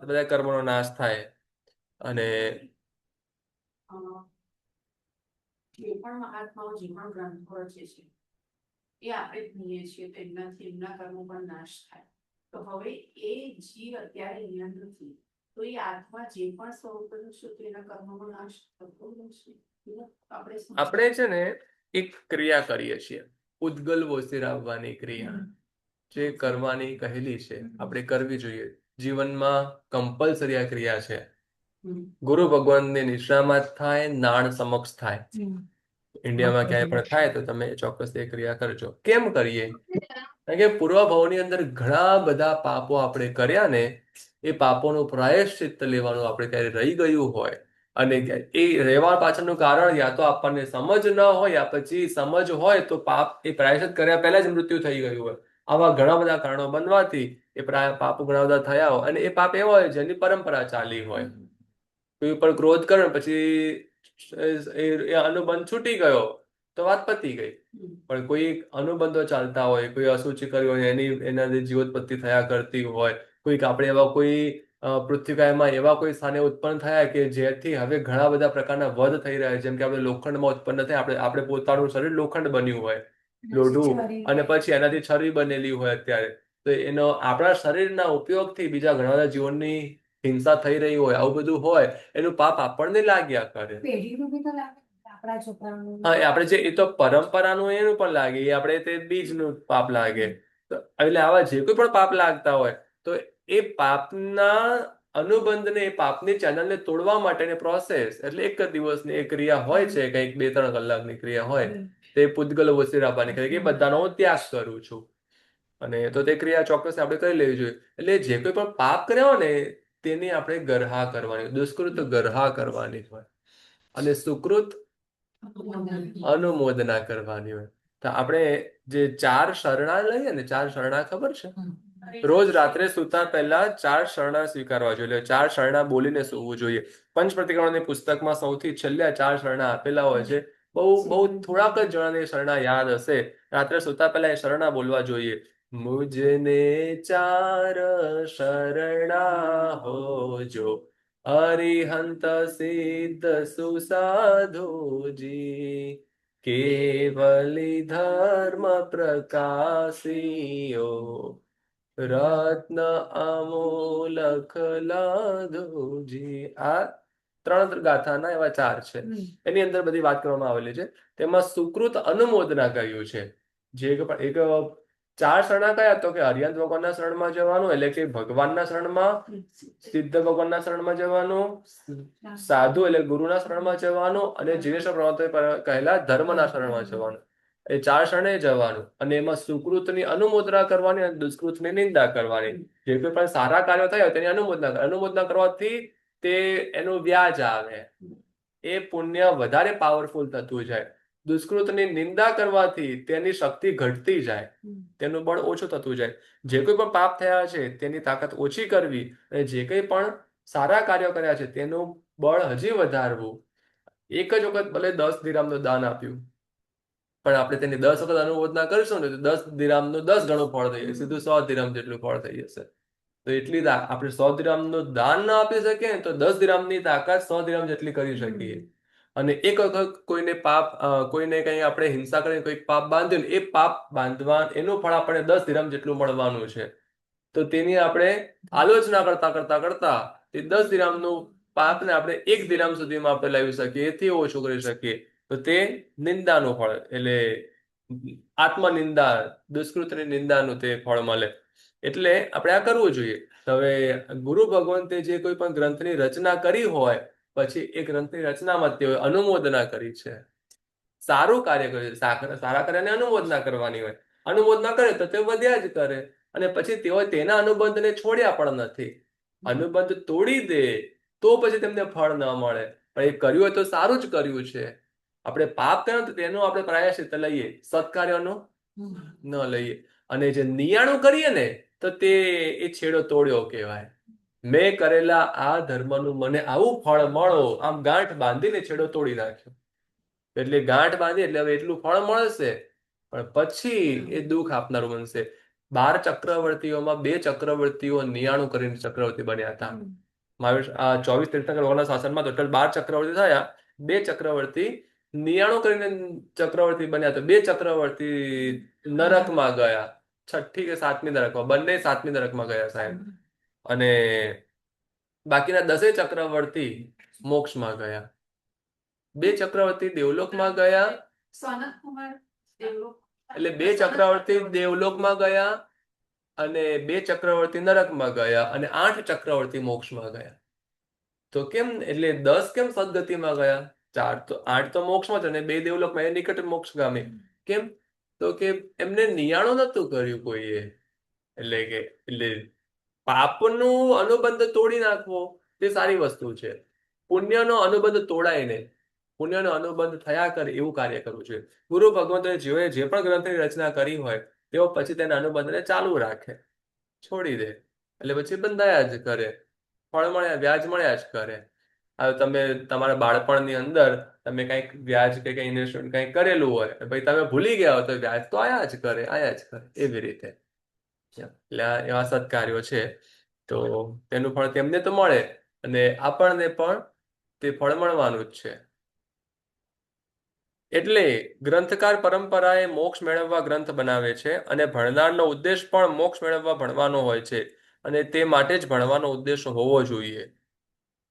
બધા કર્મોનો નાશ થાય. અને જે પણ મહાત્માઓ જે પણ ગ્રંથો રચે છે એ આપણે ભણીએ છીએ તો એમનાથી એમના કર્મો પણ નાશ થાય. તો હવે એ જીવ અત્યારે અહીંયા નથી તો એ આત્મા જે પણ સ્વરૂપ છે તો એના કર્મનો નાશ થતો રહેશે. આપણે છે ને એક ક્રિયા કરીએ છીએ, ઉદ્ગલ વોસિરાવવાની ક્રિયા જે કરવાની કહેલી છે આપણે કરવી જોઈએ. જીવનમાં કમ્પલસરી આ ક્રિયા છે. ગુરુ ભગવાનની નિશ્રામાં જ થાય, નાણ સમક્ષ થાય. ઇન્ડિયામાં ક્યાંય પણ થાય તો તમે ચોક્કસ એ ક્રિયા કરજો. કેમ કરીએ? કારણ કે પૂર્વ ભાવની અંદર ઘણા બધા પાપો આપણે કર્યા ને એ પાપોનું પ્રાયશ્ચિત્ત લેવાનું આપણે ક્યારે રહી ગયું હોય અને એ રહેવા પાછળનું કારણ યા તો આપણને સમજ ન હોય યા પછી સમજ હોય તો પાપ એ પ્રાયશ્ચિત્ત કર્યા પહેલા જ મૃત્યુ થઈ ગયું હોય. આવા ઘણા બધા કારણો બનવાથી એ પાપો ઘણા બધા થયા હોય અને એ પાપ એવા હોય જેની પરંપરા ચાલી હોય. કોઈ ઉપર ક્રોધ કરે પછી એ અનુબંધ છૂટી ગયો તો વાત પતી ગઈ. પણ કોઈ અનુબંધો ચાલતા હોય, કોઈ અસુચિ કર્યું હોય એનાથી જીવોત્પત્તિ થયા કરતી હોય, કોઈક આપણે એવા કોઈ પૃથ્વીકાયમાં એવા કોઈ સ્થાને ઉત્પન્ન થયા કે જેથી હવે ઘણા બધા પ્રકારના વધ થઈ રહ્યા છે, જેમ કે આપણે લોખંડમાં ઉત્પન્ન થાય, આપણે પોતાનું શરીર લોખંડ બન્યું હોય, લોઢું, અને પછી એનાથી છરી બનેલી હોય અત્યારે, તો એનો આપણા શરીરના ઉપયોગથી બીજા ઘણા બધા જીવનની હિંસા થઈ રહી હોય, આવું બધું હોય, એનું પાપ આપણને લાગ્યા કરે. પેઢીનું બી તો લાગે આપણા છોકરાઓનું. હા, આપણે જે એ તો પરંપરાનું એનું પણ લાગે, એ આપણે તે બીજનું પાપ લાગે. તો એટલે આવા જે કોઈ પણ પાપ લાગતા હોય તો એ પાપના અનુબંધને, એ પાપની ચેનલને તોડવા માટેની પ્રોસેસ, એટલે એક જ દિવસની એક ક્રિયા હોય છે, કંઈક 2-3 કલાકની ક્રિયા હોય, તે પૂતગલ વસી રાખવાની કે બધાનો હું ત્યાગ કરું છું. અને તો તે ક્રિયા ચોક્કસ આપણે કરી લેવી જોઈએ. એટલે જે કોઈ પણ પાપ કર્યા હોય ને તેની આપણે ગરહા કરવાની, દુષ્કૃત ગરહા કરવાની હોય, અને સુકૃત અનુમોદના કરવાની હોય. તો આપણે જે 4 શરણા લઈએ ને, 4 શરણા ખબર છે? રોજ રાત્રે સૂતા પહેલા 4 શરણા સ્વીકારવા જોઈએ, એટલે 4 શરણા બોલીને સૂવું જોઈએ. પંચ પ્રતિક્રમણની પુસ્તકમાં સૌથી છેલ્લે 4 શરણા આપેલા હોય છે. બહુ થોડાક જ જણાને શરણા યાદ હશે. રાત્રે સૂતા પહેલા એ શરણા બોલવા જોઈએ. મુજને 4 શરણા હોજો, અરિહંત સિદ્ધ સુસાધુજી, કેવલી ધર્મ પ્રકાશિયો, રત્ન અમૂલક લાધુજી. આ 3 ગાથાના એવા 4 છે. એની અંદર બધી વાત કરવામાં આવેલી છે. તેમાં સુકૃત અનુમોદના કહ્યું છે. જે એક 4 શરણા કયા, તો કે હરિયંત ભગવાનના શરણમાં જવાનું, એટલે કે ભગવાનના શરણમાં, સિદ્ધ ભગવાનના શરણમાં જવાનું, સાધુ એટલે ગુરુના શરણમાં જવાનું, અને જીવેશ્વર પ્રવર્તક કહેલા ધર્મના શરણમાં જવાનું. એ 4 શરણે જવાનું, અને એમાં સુકૃતની અનુમોદના કરવાની અને દુષ્કૃતની નિંદા કરવાની. જે કોઈ પણ સારા કાર્યો થયા તેની અનુમોદના કરવાથી તે એનું વ્યાજ આવે, એ પુણ્ય વધારે પાવરફુલ થતું જાય. દુષ્કૃતની નિંદા કરવાથી તેની શક્તિ ઘટતી જાય, તેનું બળ ઓછું થતું જાય. જે કોઈ પણ પાપ થયા છે તેની તાકાત ઓછી કરવી, અને જે કંઈ પણ સારા કાર્યો કર્યા છે તેનું બળ હજી વધારવું. એક જ વખત ભલે 10 દિરહામનું દાન આપ્યું, પણ આપણે તેની 10 વખત અનુમોદના કરીશું ને તો 10 દિરહામનું 10 ગણું ફળ થઈ જશે, સીધું 100 દિરહામ જેટલું ફળ થઈ જશે. તો એટલી આપણે 100 દિરહામનું દાન ના આપી શકીએ તો 10 દિરહામની તાકાત 100 દિરહામ જેટલી કરી શકીએ. અને એક વખત કોઈને કંઈ આપણે હિંસા કરીને કોઈક પાપ બાંધ્યું, એ પાપ બાંધવા એનું ફળ આપણે 10 દિરહામ જેટલું મળવાનું છે. તો તેની આપણે આલોચના કરતા તે 10 દિરહામનું પાપને આપણે 1 દિરહામ સુધીમાં આપણે લાવી શકીએ, એથી ઓછું કરી શકીએ. તો તે નિંદાનું ફળ, એટલે આત્મનિંદા, દુષ્કૃતની નિંદાનું તે ફળ મળે. એટલે આપણે આ કરવું જોઈએ. હવે ગુરુ ભગવંતે જે કોઈ પણ ગ્રંથની રચના કરી હોય, પછી એ ગ્રંથની રચનામાં તેઓએ અનુમોદના કરી છે, સારું કાર્ય કર્યું છે, સારા કાર્યને અનુમોદના કરવાની હોય. અનુમોદના કરે તો તે વધ્યા જ કરે, અને પછી તેઓ તેના અનુબંધને છોડ્યા પણ નથી. અનુબંધ તોડી દે તો પછી તેમને ફળ ન મળે, પણ એ કર્યું હોય તો સારું જ કર્યું છે. આપણે પાપ કર્યું તો તેનું આપણે પ્રાયશ્ચિત્ત લઈએ, સત્કાર્યનું ન લઈએ. અને જે નિયાણું કરીએ ને તો તે એ છેડો તોડ્યો કહેવાય. મેં કરેલા આ ધર્મનું મને આવું ફળ મળો, આમ ગાંઠ બાંધીને છેડો તોડી નાખ્યો. એટલે ગાંઠ બાંધી એટલે હવે એટલું ફળ મળશે, પણ પછી એ દુઃખ આપનારું બનશે. 12 ચક્રવર્તીઓમાં 2 ચક્રવર્તીઓ નિયાણું કરીને ચક્રવર્તી બન્યા હતા. 24 તીર્થંકર ભગવાનના શાસનમાં ટોટલ 12 ચક્રવર્તી થયા. 2 ચક્રવર્તી નિયાણું કરીને ચક્રવર્તી બન્યા. તો 2 ચક્રવર્તી નરકમાં ગયા, 6ઠ્ઠી કે 7મી નરકમાં, બંને 7મી નરકમાં ગયા સાહેબ. અને બાકીના 10 ચક્રવર્તી મોક્ષમાં ગયા. 2 ચક્રવર્તી દેવલોકમાં ગયા, સનત કુમાર દેવલોક, એટલે 2 ચક્રવર્તી દેવલોકમાં ગયા, અને 2 ચક્રવર્તી નરકમાં ગયા, અને 8 ચક્રવર્તી મોક્ષમાં ગયા. તો કેમ, એટલે 10 કેમ સદગતિમાં ગયા? 8 તો મોક્ષમાં છે, અને 2 દેવલોકમાં, એ નિકટ મોક્ષગામી. કેમ? તો કે એમને નિયાણું નતું કર્યું કોઈએ. એટલે પાપનું અનુબંધ તોડી નાખવો તે સારી વસ્તુ છે. પુણ્યનો અનુબંધ તોડાય નહીં, પુણ્યનો અનુબંધ થયા કરે એવું કાર્ય કરવું જોઈએ. ગુરુ ભગવંતે જેઓએ જે પણ ગ્રંથની રચના કરી હોય તેઓ પછી તેના અનુબંધને ચાલુ રાખે, છોડી દે એટલે પછી બંધાયા જ કરે, ફળ મળ્યા, વ્યાજ મળ્યા જ કરે. હવે તમે તમારા બાળપણની અંદર તમે કંઈક વ્યાજ કે કંઈ ઇન્વેસ્ટમેન્ટ કંઈક કરેલું હોય, પછી તમે ભૂલી ગયા હો તો વ્યાજ તો આયા જ કરે, એવી રીતે. એટલે એવા સત્કાર્યો છે. તો તેનું ફળ તેમને તો મળે અને આપણને પણ તે ફળ મળવાનું જ છે. એટલે ગ્રંથકાર પરંપરાએ મોક્ષ મેળવવા ગ્રંથ બનાવે છે અને ભણનારનો ઉદ્દેશ પણ મોક્ષ મેળવવા ભણવાનો હોય છે અને તે માટે જ ભણવાનો ઉદ્દેશ હોવો જોઈએ.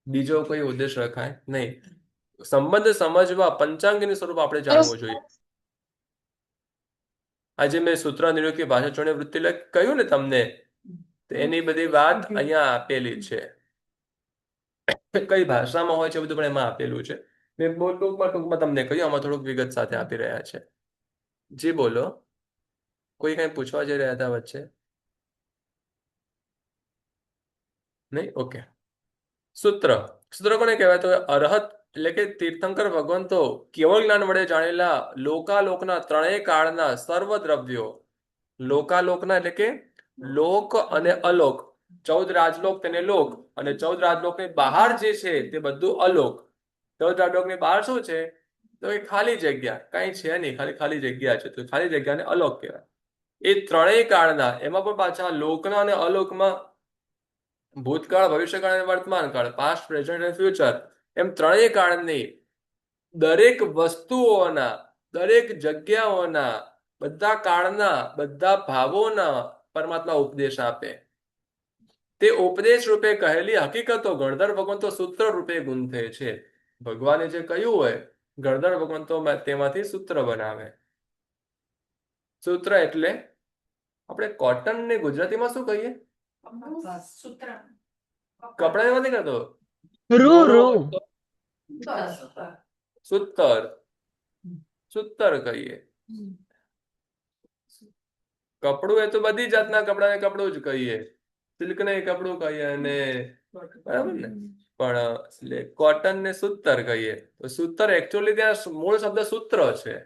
બીજો કોઈ ઉદ્દેશ રખાય નહીં. સંબંધ સમજવા પંચાંગીનું સ્વરૂપ આપણે જાણવું જોઈએ. આજે મેં સૂત્ર નિરૂપી ભાષા ચોણી વૃત્તિ કહ્યું ને તમને, તો એની બધી વાત અહીંયા આપેલી છે. કઈ ભાષામાં હોય છે બધું પણ એમાં આપેલું છે. મેં બહુ ટૂંકમાં તમને કહ્યું, આમાં થોડુંક વિગત સાથે આપી રહ્યા છે. જી બોલો, કોઈ કઈ પૂછવા જઈ રહ્યા હતા વચ્ચે? નહીં? ઓકે. સૂત્ર કોને કહેવાય? તો અરહત એટલે કે તીર્થંકર ભગવંતો કેવળ જ્ઞાન વડે જાણેલા લોકાલોકના ત્રણેય કાળના સર્વ દ્રવ્યો, લોકાલોકના એટલે કે લોક અને અલોક, 14 રાજલોક તેને લોક, અને 14 રાજલોકની બહાર જે છે તે બધું અલોક. 14 રાજલોકની બહાર શું છે? તો એ ખાલી જગ્યા, કઈ છે નહીં, ખાલી જગ્યા છે, તો ખાલી જગ્યાને અલોક કહેવાય. એ ત્રણેય કાળના, એમાં પણ પાછા લોકના અને અલોકમાં ભૂતકાળ, ભવિષ્યકાળ અને વર્તમાન કાળ, પાસ્ટ, પ્રેઝન્ટ અને ફ્યુચર, એમ ત્રણેય કાળની દરેક વસ્તુઓના, દરેક જગ્યાઓના, બધા કાળના, બધા ભાવોના પરમાત્મા ઉપદેશ આપે. તે ઉપદેશ રૂપે કહેલી હકીકતો ગણધર ભગવંતો સૂત્ર રૂપે ગુંથે છે. ભગવાને જે કહ્યું હોય, ગણધર ભગવંતો તેમાંથી સૂત્ર બનાવે. સૂત્ર એટલે આપણે કોટન ને ગુજરાતીમાં શું કહીએ? સૂત્ર. કપડા એમાં નથી કરતો, રૂ રૂ સૂતર કહીએ. કપડું એ તો બધી જાતના કપડાને કપડું જ કહીએ, સિલ્ક ને કપડું કહીએ, અને બરાબર ને, પણ કોટન ને સૂતર કહીએ. તો સૂતર એકચ્યુઅલી ત્યાં મૂળ શબ્દ સૂત્ર છે.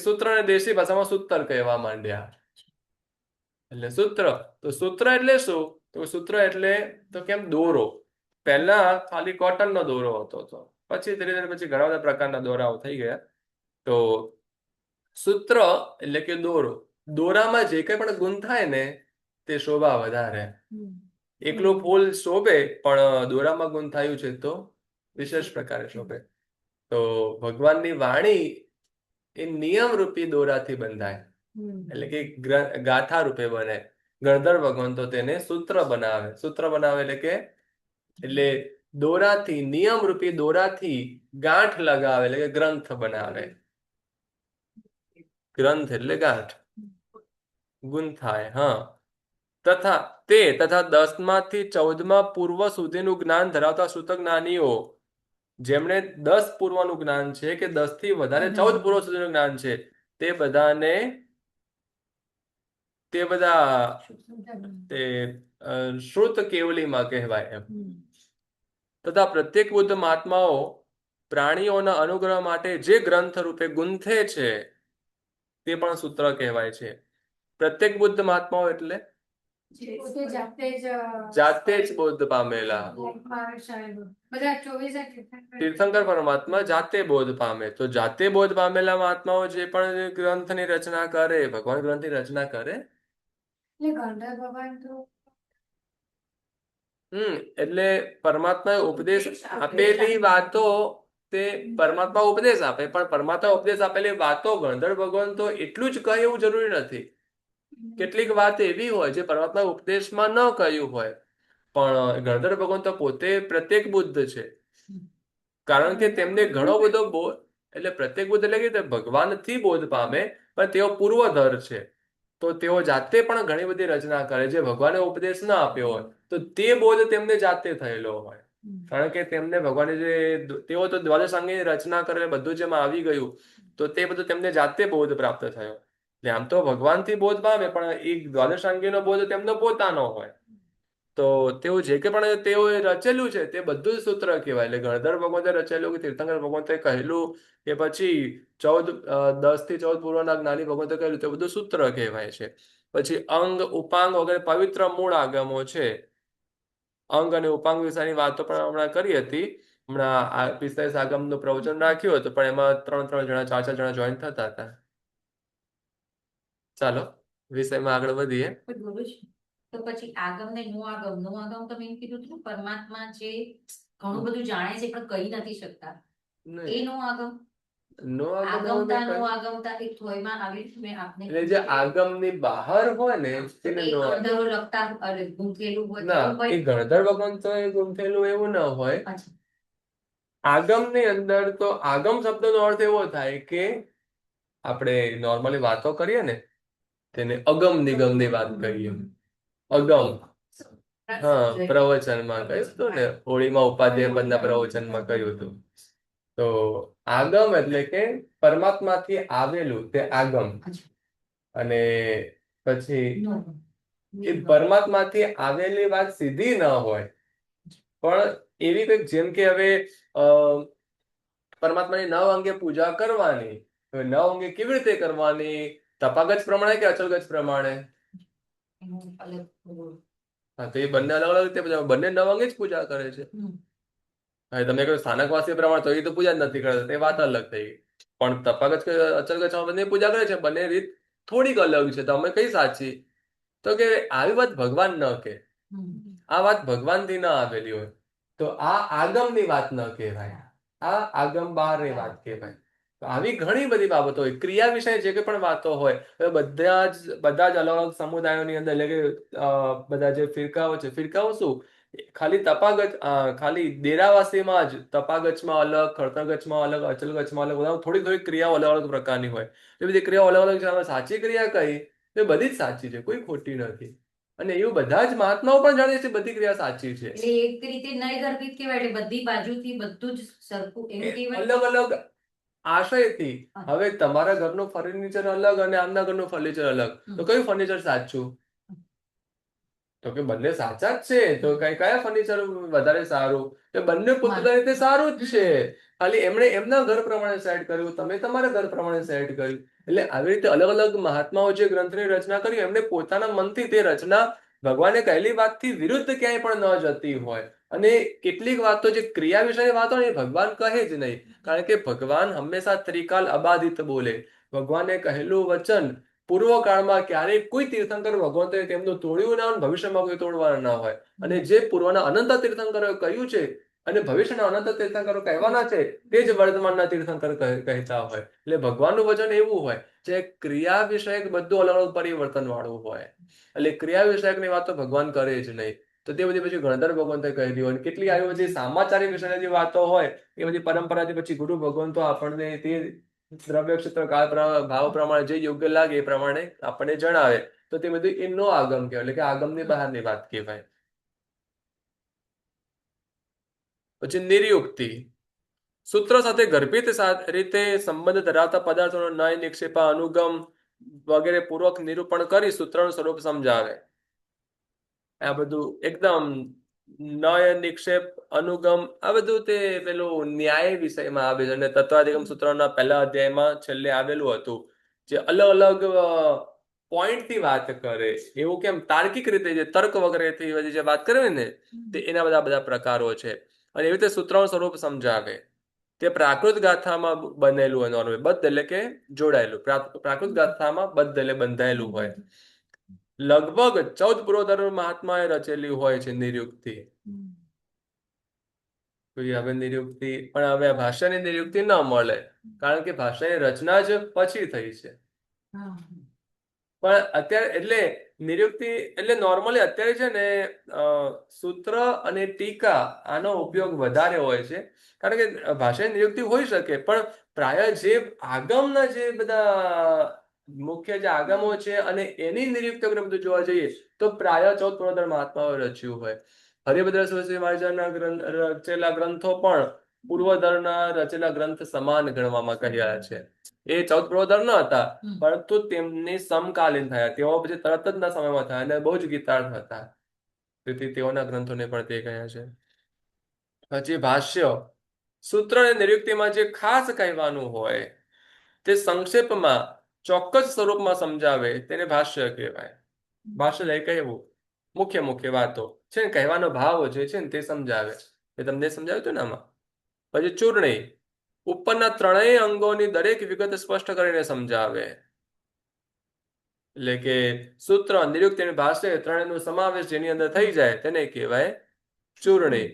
સૂત્ર ને દેશી ભાષામાં સૂતર કહેવા માંડ્યા. એટલે સૂત્ર એટલે શું? તો સૂત્ર એટલે તો કેમ દોરો. પહેલા ખાલી કોટન નો દોરો હતો, તો પછી ધીરે ધીરે પછી ઘણા બધા પ્રકારના દોરાઓ થઈ ગયા. તો સૂત્ર એટલે કે દોરો. દોરામાં જે કઈ પણ ગુણ થાય ને તે શોભા વધારે. એકલું ફૂલ શોભે, પણ દોરામાં ગુણ થયું છે તો વિશેષ પ્રકારે શોભે. તો ભગવાનની વાણી એ નિયમ રૂપી દોરાથી બંધાય, એટલે કે ગાથા રૂપે બને. ગણધર ભગવંતો તેને સૂત્ર બનાવે. સૂત્ર બનાવે એટલે દોરાથી, નિયમ રૂપી દોરાથી ગાંઠ લગાવે, એટલે કે ગ્રંથ બનાવે. ગ્રંથ એટલે ગાંઠ, ગુંથાય. હા. તથા 10માંથી 14મા પૂર્વ સુધીનું જ્ઞાન ધરાવતા સૂતક જ્ઞાનીઓ, જેમણે 10 પૂર્વનું જ્ઞાન છે કે 10 થી વધારે 14 પૂર્વ સુધીનું જ્ઞાન છે, તે બધા શ્રુત કેવલીમાં કહેવાય એમ. તથા પ્રત્યેક બુદ્ધ મહાત્માઓ પ્રાણીઓના અનુગ્રહ માટે જે ગ્રંથ રૂપે ગુંથે છે તે પણ સૂત્ર કહેવાય છે. પ્રત્યેક બુદ્ધ મહાત્માઓ એટલે જાતે જ બોધ પામેલા તીર્થંકર પરમાત્મા જાતે બોધ પામે. તો જાતે બોધ પામેલા મહાત્માઓ જે પણ ગ્રંથની રચના કરે, ભગવાન ગ્રંથની રચના કરે, એટલે પરમાત્માએ ઉપદેશ આપેલી વાતો, તે પરમાત્મા ઉપદેશ આપે, પણ પરમાત્મા ઉપદેશ આપેલી વાતો ગણધર ભગવાન તો એટલું જ કહે એવું જરૂરી નથી. કેટલીક વાત એવી હોય જે પરમાત્મા ઉપદેશમાં ન કહ્યું હોય, પણ ગણધર ભગવાન તો પોતે પ્રત્યેક બુદ્ધ છે. કારણ કે તેમને ઘણો બધો બોધ, એટલે પ્રત્યેક બુદ્ધ એટલે કે ભગવાનથી બોધ પામે, પણ તેઓ પૂર્વધર છે. તો તેઓ જાતે પણ ઘણી બધી રચના કરે, જે ભગવાને ઉપદેશ ના આપ્યો હોય તો તે બોધ તેમને જાતે થયેલો હોય. કારણ કે તેમને ભગવાને તેઓ તો દ્વાદશાંગની રચના કરે, બધું જેમાં આવી ગયું, તો તે બધું તેમને જાતે બોધ પ્રાપ્ત થયો. એટલે આમ તો ભગવાનથી બોધ પામે, પણ એ દ્વાદશાંગીનો બોધ તેમનો પોતાનો હોય. તો તેઓ જે કે પણ તેઓએ રચેલું છે તે બધું જ સૂત્ર કહેવાય. એટલે ગણધર ભગવંતે રચેલું કે તીર્થંકર ભગવંતે કહેલું, કે પછી 10 થી 14 પૂર્વના જ્ઞાની ભગવંતે કહેલું, તે બધું સૂત્ર કહેવાય છે. પછી અંગ, ઉપાંગ વગેરે પવિત્ર મૂળ આગમો છે. અંગ અને ઉપાંગ વિશેની વાતો પણ હમણાં કરી હતી. હમણાં 45 આગમનું પ્રવચન રાખ્યું હતું, પણ એમાં 3 જણા 4 જણા જોઈન થતા હતા. ચાલો વિષયમાં આગળ વધીએ. પણ ગુરુજી, તો પછી આગમ ને નો આગમ, નો આગમ તમે એમ કીધું હતું ને, પરમાત્મા જે ઘણું બધું જાણે છે પણ કહી નથી શકતા, એ નહીં, નો આગમ. નો આગમ એવું આગમતા નહીં નો કહ્યું. આગમતા એક થોયમાં આવી મેં આપને એટલે જે આગમની બહાર હોય ને તેને એ નો આગમ. અંધારો લખતા અરે ગૂંથેલું હોય ના, એવું એ કંઈ? ગણધર ભગવાન તો એ ગુંથેલું એવું ના હોય. અચ્છા. આગમની અંદર તો આગમ શબ્દનો અર્થ એવો થાય કે આપણે નોર્મલી વાતો કરીએ ને તેને અગમ નિગમની વાત કરીએ. અગમ, હા, પ્રવચનમાં કહ્યું હતું ને, હોળીમાં ઉપાધ્યાય પદના પ્રવચનમાં કહ્યું હતું. તો આગમ એટલે કે પરમાત્માથી આવેલું તે આગમ. અને પછી નો. એ પરમાત્માથી આવેલી વાત સીધી ન હોય, પણ એવી કંઈક, જેમ કે હવે પરમાત્માની 9 અંગે પૂજા કરવાની. હવે 9 અંગે કેવી રીતે કરવાની? તપાગત પ્રમાણે કે અચલ ગજ પ્રમાણે? એનું અલગ બોલ. હા, તો એ બંને અલગ અલગ રીતે પૂજા, બંને 9 અંગે જ પૂજા કરે છે. હવે તમે કહો સ્થાનકવાસી પ્રમાણે, તો એ તો પૂજા જ નથી કરતા, તે વાત અલગ થઈ ગઈ. પણ તપાગત કે અચલ ગજ બંને પૂજા કરે છે, બંને રીત થોડીક અલગ છે. તો અમે કઈ સાચી? તો કે આવી વાત ભગવાન ન કે, આ વાત ભગવાનથી ન આવેલી હોય તો આ આગમની વાત ન કહેવાય, આ આગમ બહારની વાત કહેવાય. તો આવી ઘણી બધી બાબતો હોય, ક્રિયા વિશે જે કંઈ પણ વાતો હોય, હવે બધા જ અલગ અલગ સમુદાયોની અંદર, એટલે કે બધા જે ફિરકાઓ છે, ફિરકાઓ શું, ખાલી ખાલી દેરાવાસીમાં જ તપાગચમાં અલગ, ખડતરગચમાં અલગ, અચલગચમાં અલગ, બધા થોડી થોડી ક્રિયાઓ અલગ અલગ પ્રકારની હોય. એ બધી ક્રિયાઓ અલગ અલગ છે. આમાં સાચી ક્રિયા કઈ? એ બધી જ સાચી છે, કોઈ ખોટી નથી. અને એવું બધા જ મહાત્માઓ પણ જાણે છે બધી ક્રિયા સાચી છે. એટલે એક રીતે નય ગર્ભિત કહેવાય, એટલે બધી બાજુથી બધું જ સરખું એમ એ કહેવાય. અલગ અલગ આશયથી. હવે તમારા ઘરનું ફર્નિચર અલગ અને આમના ઘરનું ફર્નિચર અલગ, તો કયું ફર્નિચર સાચું? તો કે બંને સાચા જ છે. તો કયા ફર્નિચર વધારે સારું? તો બંને પોતાની રીતે સારું જ છે. ખાલી એમણે એમના ઘર પ્રમાણે સેટ કર્યું, તમે તમારા ઘર પ્રમાણે સેટ કર્યું. એટલે આવી રીતે અલગ અલગ મહાત્માઓ જે ગ્રંથની રચના કરી, એમને પોતાના મનથી તે રચના ભગવાને કહેલી વાતથી વિરુદ્ધ ક્યાંય પણ ન જતી હોય. અને કેટલીક વાતો, જે ક્રિયા વિષયની વાતો ને, એ ભગવાન કહે જ નહીં. કારણ કે ભગવાન હંમેશા ત્રિકાલ અબાધિત બોલે. ભગવાને કહેલું વચન પૂર્વકાળમાં ક્યારેય કોઈ તીર્થંકર ભગવંતોએ તેમનું તોડ્યું ના હોય, ભવિષ્યમાં કોઈ તોડવાના ના હોય. અને જે પૂર્વના અનંત તીર્થંકરોએ કહ્યું છે અને ભવિષ્યના અનંત તીર્થંકરો કહેવાના છે, તે જ વર્તમાનના તીર્થંકર કહેતા હોય. એટલે ભગવાનનું વચન એવું હોય જે ક્રિયા વિષયક બધું અલગ અલગ પરિવર્તન વાળું હોય. એટલે ક્રિયા વિષયકની વાત તો ભગવાન કરે જ નહીં. તો તે બધી પછી ગણધર ભગવંતોએ કહી દીધી હોય. કેટલી આવી બધી સામાચારિક વિષયની જે વાતો હોય, એ બધી પરંપરાથી પછી ગુરુ ભગવંતો આપણને તે દ્રવ્ય ક્ષેત્ર કાળ ભાવ પ્રમાણે જે યોગ્ય લાગે એ પ્રમાણે આપણને જણાવે. તો તે બધું એ નો આગમ કહેવાય, એટલે કે આગમની બહારની વાત કહેવાય. પછી નિર્યુક્તિ. સૂત્ર સાથે ગર્ભિત રીતે સંબંધ ધરાવતા પદાર્થોનો નય, નિક્ષેપા, અનુગમ વગેરે પૂર્વક નિરૂપણ કરી સૂત્રનું સ્વરૂપ સમજાવે. આ બધું એકદમ નય, નિક્ષેપ, અનુગમ, આ બધું તે પેલું ન્યાય વિષયમાં આવે છે. અને તત્વાધિગમ સૂત્રના પહેલા અધ્યાયમાં છેલ્લે આવેલું હતું, જે અલગ અલગ પોઈન્ટથી વાત કરે. એવું કેમ તાર્કિક રીતે, જે તર્ક વગેરેથી બધી જે વાત કરવી ને, તે એના બધા પ્રકારો છે. અને એવી રીતે સૂત્રનું સ્વરૂપ સમજાવે. તે પ્રાકૃત ગાથામાં બનેલું હોય, નોર્મલ બદ્ધ એટલે કે જોડાયેલું. પ્રાકૃત ગાથામાં બદ્ધ એટલે બંધાયેલું હોય. લગભગ 14 પૂર્વધર્મ મહાત્માએ રચેલી હોય છે નિર્યુક્તિ. હવે નિર્યુક્તિ, પણ હવે ભાષાની નિર્યુક્તિ ન મળે, કારણ કે ભાષાની રચના જ પછી થઈ છે. પણ અત્યારે એટલે નિર્યુક્તિ એટલે નોર્મલી અત્યારે છે ને સૂત્ર અને ટીકા આનો ઉપયોગ વધારે હોય છે. કારણ કે ભાષાની નિર્યુક્તિ હોઈ શકે, પણ પ્રાય જે આગમના જે બધા મુખ્ય જે આગમો છે અને એની નિર્યુક્તિ આપણે બધું જોવા જઈએ તો પ્રાય 14 પૂર્વધર્મ મહાત્માઓએ રચ્યું હોય. હરિભદ્ર સરસ્વતી મહારાજના રચેલા ગ્રંથો પણ પૂર્વધર્મના રચેલા ગ્રંથ સમાન ગણવામાં કર્યા છે. એ 14 પૂર્વધર્મ ન હતા, પરંતુ તેમની સમકાલીન થયા. તેઓ પછી તરત જ ના સમયમાં થયા અને બહુ જ ગીતાર્થ હતા. તેથી તેઓના ગ્રંથોને પણ તે કહ્યા છે. પછી ભાષ્ય. સૂત્ર અને નિર્યુક્તિમાં જે ખાસ કહેવાનું હોય તે સંક્ષેપમાં ચોક્કસ સ્વરૂપમાં સમજાવે તેને ભાષ્ય કહેવાય. ભાષ્ય એટલે કહેવું, મુખ્ય વાતો છે ને, કહેવાનો ભાવ જે છે ને તે સમજાવે. એ તમને સમજાવ્યું હતું ને આમાં. પછી ચૂર્ણી. ઉપરના ત્રણેય અંગોની દરેક વિગત સ્પષ્ટ કરીને સમજાવે. એટલે કે સૂત્ર, નિરુક્તિ અને ભાષ્ય ત્રણેયનો સમાવેશ જેની અંદર થઈ જાય તેને કહેવાય ચૂર્ણી.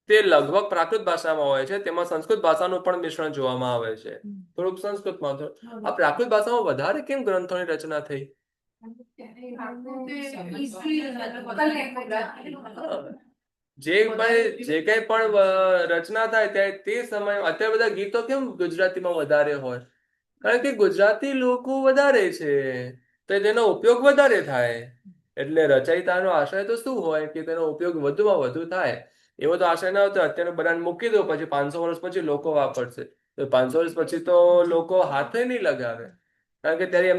તે લગભગ પ્રાકૃત ભાષામાં હોય છે, તેમાં સંસ્કૃત ભાષાનું પણ મિશ્રણ જોવામાં આવે છે. થોડુંક સંસ્કૃતમાં આ પ્રાકૃત ભાષામાં વધારે કેમ ગ્રંથોની રચના થઈ? જે કઈ પણ રચના થાય તે સમય અત્યારે બધા ગીતો કેમ ગુજરાતીમાં વધારે હોય? કારણ કે ગુજરાતી લોકો વધારે છે તો તેનો ઉપયોગ વધારે થાય. એટલે રચયિતાનો આશય તો શું હોય કે તેનો ઉપયોગ વધુમાં વધુ થાય. એવો તો આશય ના હતો અત્યારે બધાને મૂકી દો, પછી 500 વર્ષ પછી લોકો વાપરશે. તો 500 વર્ષ પછી તો લોકો હાથે નહીં લગાવે, કારણ કે ત્યારે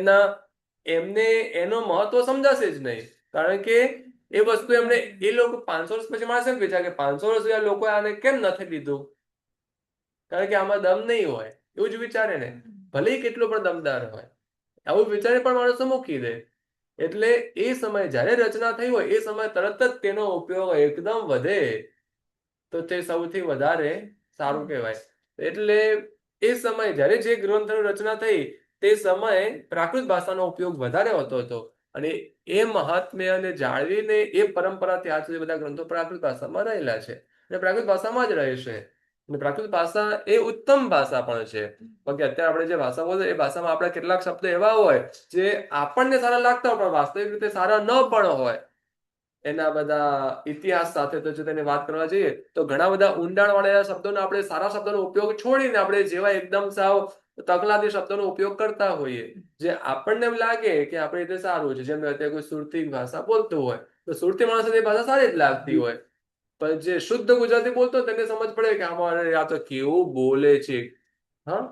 એમને એનો મહત્વ સમજાશે જ નહીં. કારણ કે એ વસ્તુ એ લોકો 500 વર્ષ પછી માણસ એમ વિચારે કે 500 વર્ષ સુધી લોકો આને કેમ નથી લીધું, કારણ કે આમાં દમ નહીં હોય, એવું જ વિચારે ને. ભલે કેટલો પણ દમદાર હોય, આવું વિચારે પણ માણસો મૂકી દે. એટલે એ સમય જ્યારે રચના થઈ હોય એ સમય તરત જ તેનો ઉપયોગ એકદમ વધે તો તે સૌથી વધારે સારું કહેવાય. એટલે એ સમય જ્યારે જે ગ્રંથની રચના થઈ તે સમયે પ્રાકૃત ભાષાનો ઉપયોગ વધારે હોતો હતો, અને એ મહાત્મ્યને જાળવીને એ પરંપરાથી આજ સુધી બધા ગ્રંથો પ્રાકૃત ભાષામાં રહેલા છે અને પ્રાકૃત ભાષામાં જ રહેશે. અને પ્રાકૃત ભાષા એ ઉત્તમ ભાષા પણ છે. બાકી અત્યારે આપણે જે ભાષા બોલે એ ભાષામાં આપણા કેટલાક શબ્દ એવા હોય જે આપણને સારા લાગતા હોય પણ વાસ્તવિક રીતે સારા ન પણ હોય. એના બધા ઇતિહાસ સાથે તો જો તેને વાત કરવા જઈએ તો ઘણા બધા ઊંડાણ વાળા શબ્દોનો આપણે સારા શબ્દોનો ઉપયોગ છોડીને આપણે જેવા એકદમ સાવ તકલાદી શબ્દોનો ઉપયોગ કરતા હોઈએ, જે આપણને એમ લાગે કે આપણે રીતે સારું છે. જેમ અત્યારે કોઈ સુરતી ભાષા બોલતું હોય તો સુરતી માણસને એ ભાષા સારી જ લાગતી હોય, પણ જે શુદ્ધ ગુજરાતી બોલતો હોય તેને સમજ પડે કે આમાં આ તો કેવું બોલે છે. હા,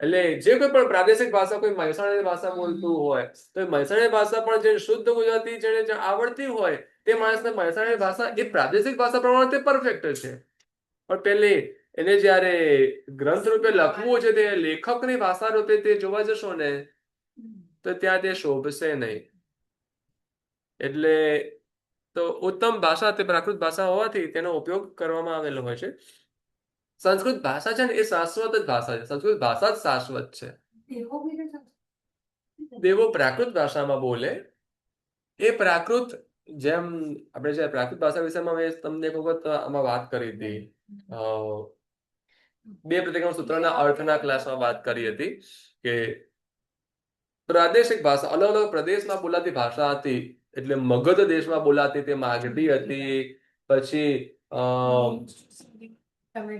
એટલે જે કોઈ પણ પ્રાદેશિક ભાષા, કોઈ મહેસાણી ભાષા બોલતું હોય તો મહેસાણી ભાષા પણ જે શુદ્ધ ગુજરાતી જેને આવડતી હોય તે માણસને મહેસાણી ભાષા એ પ્રાદેશિક ભાષા પ્રમાણે તે પરફેક્ટ છે. પણ પેલે એને જયારે ગ્રંથ રૂપે લખવું છે તે લેખકની ભાષા રૂપે તે જોવા જશો ને તો ત્યાં તે શોભશે નહીં. એટલે તો ઉત્તમ ભાષા તે પ્રાકૃત ભાષા હોવાથી તેનો ઉપયોગ કરવામાં આવેલો હોય છે. સંસ્કૃત ભાષા છે ને એ શાશ્વત જ ભાષા છે. સંસ્કૃત ભાષા જ શાશ્વત છે. દેવો પ્રાકૃત ભાષામાં બોલે એ પ્રાકૃત, જેમ આપણે જે પ્રાકૃત ભાષા વિષયમાં મેં તમને એક વખત આમાં વાત કરી હતી, બે પ્રતિક્રમણ સૂત્રના અર્થના ક્લાસમાં વાત કરી હતી કે પ્રાદેશિક ભાષા અલગ અલગ પ્રદેશમાં બોલાતી ભાષા હતી. એટલે મગધ દેશમાં બોલાતી તે માગધી હતી, પછી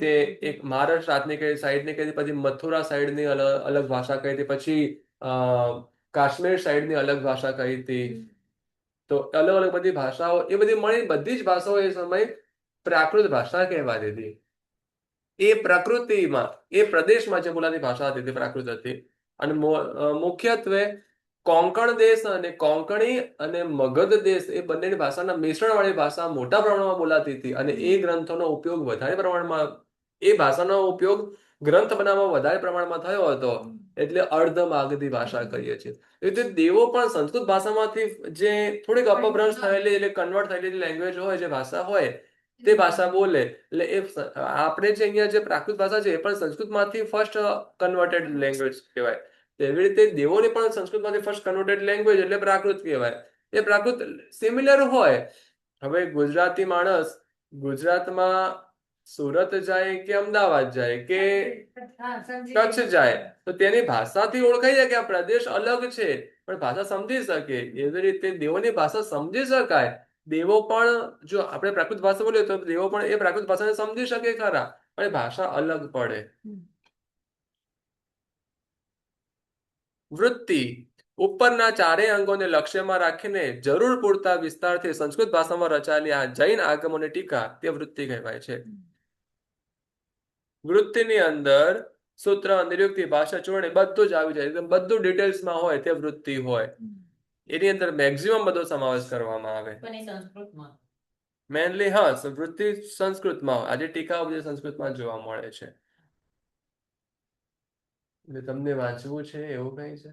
તે એક મહારાષ્ટ્ર રાજની કઈ સાઈડની કહી હતી, પછી મથુરા સાઈડની અલગ ભાષા કહી હતી, પછી કાશ્મીર સાઈડની અલગ ભાષા કહી હતી. તો અલગ અલગ બધી ભાષાઓ એ બધી મળી, બધી જ ભાષાઓ એ સમય પ્રાકૃત ભાષા કહેવાતી હતી. એ પ્રકૃતિમાં એ પ્રદેશમાં જે બોલાતી ભાષા હતી તે પ્રાકૃત હતી. અને મુખ્યત્વે કોંકણ દેશ અને કોંકણી અને મગધ દેશ એ બંનેની ભાષાના મિશ્રણ વાળી ભાષા મોટા પ્રમાણમાં બોલાતી હતી. અને એ ગ્રંથોનો ઉપયોગ વધારે પ્રમાણમાં, એ ભાષાનો ઉપયોગ ગ્રંથ બનાવવામાં વધારે પ્રમાણમાં થયો હતો. એટલે અર્ધ માગધી ભાષા કહીએ છીએ. એટલે દેવો પણ સંસ્કૃત ભાષામાંથી જે થોડીક અપભ્રંશ થયેલી એટલે કન્વર્ટ થયેલી લેંગ્વેજ હોય, જે ભાષા હોય તે ભાષા બોલે. એટલે એ આપણે જે અહીંયા જે પ્રાકૃત ભાષા છે એ પણ સંસ્કૃતમાંથી ફર્સ્ટ કન્વર્ટેડ લેંગ્વેજ કહેવાય. તેવી રીતે દેવોની પણ સંસ્કૃતમાંથી ફર્સ્ટ કન્વર્ટેડ લેંગ્વેજ એટલે પ્રાકૃત કહેવાય. એ પ્રાકૃત સિમિલર હોય. હવે ગુજરાતી માણસ ગુજરાતમાં સુરત જાય કે અમદાવાદ જાય કે કચ્છ જાય તો તેની ભાષાથી ઓળખાઈ જાય કે આ પ્રદેશ અલગ છે, પણ ભાષા સમજી શકે. એવી રીતે દેવોની ભાષા સમજી શકાય. દેવો પણ જો આપણે પ્રાકૃત ભાષા બોલીએ તો દેવો પણ એ પ્રાકૃત ભાષાને સમજી શકે ખરા, પણ એ ભાષા અલગ પડે. વૃત્તિ ઉપરના ચારેય અંગોને લક્ષ્યમાં રાખીને જરૂર પૂરતા વિસ્તારથી સંસ્કૃત ભાષામાં રચાયેલી આ જૈન આગમોની ટીકા તે વૃત્તિ કહેવાય છે. વૃત્તિની અંદર સૂત્ર, નિરુક્તિ, ભાષા, ચૂર્ણી બધું જ આવી જાય. એકદમ બધું ડિટેલ્સમાં હોય તે વૃત્તિ હોય. એની અંદર મેક્સિમમ બધો સમાવેશ કરવામાં આવે. પણ એ સંસ્કૃતમાં મેનલી હા, વૃત્તિ સંસ્કૃતમાં, આજે ટીકાઓ બધી સંસ્કૃતમાં જોવા મળે છે. એટલે તમને વાંચવું છે એવું કઈ છે?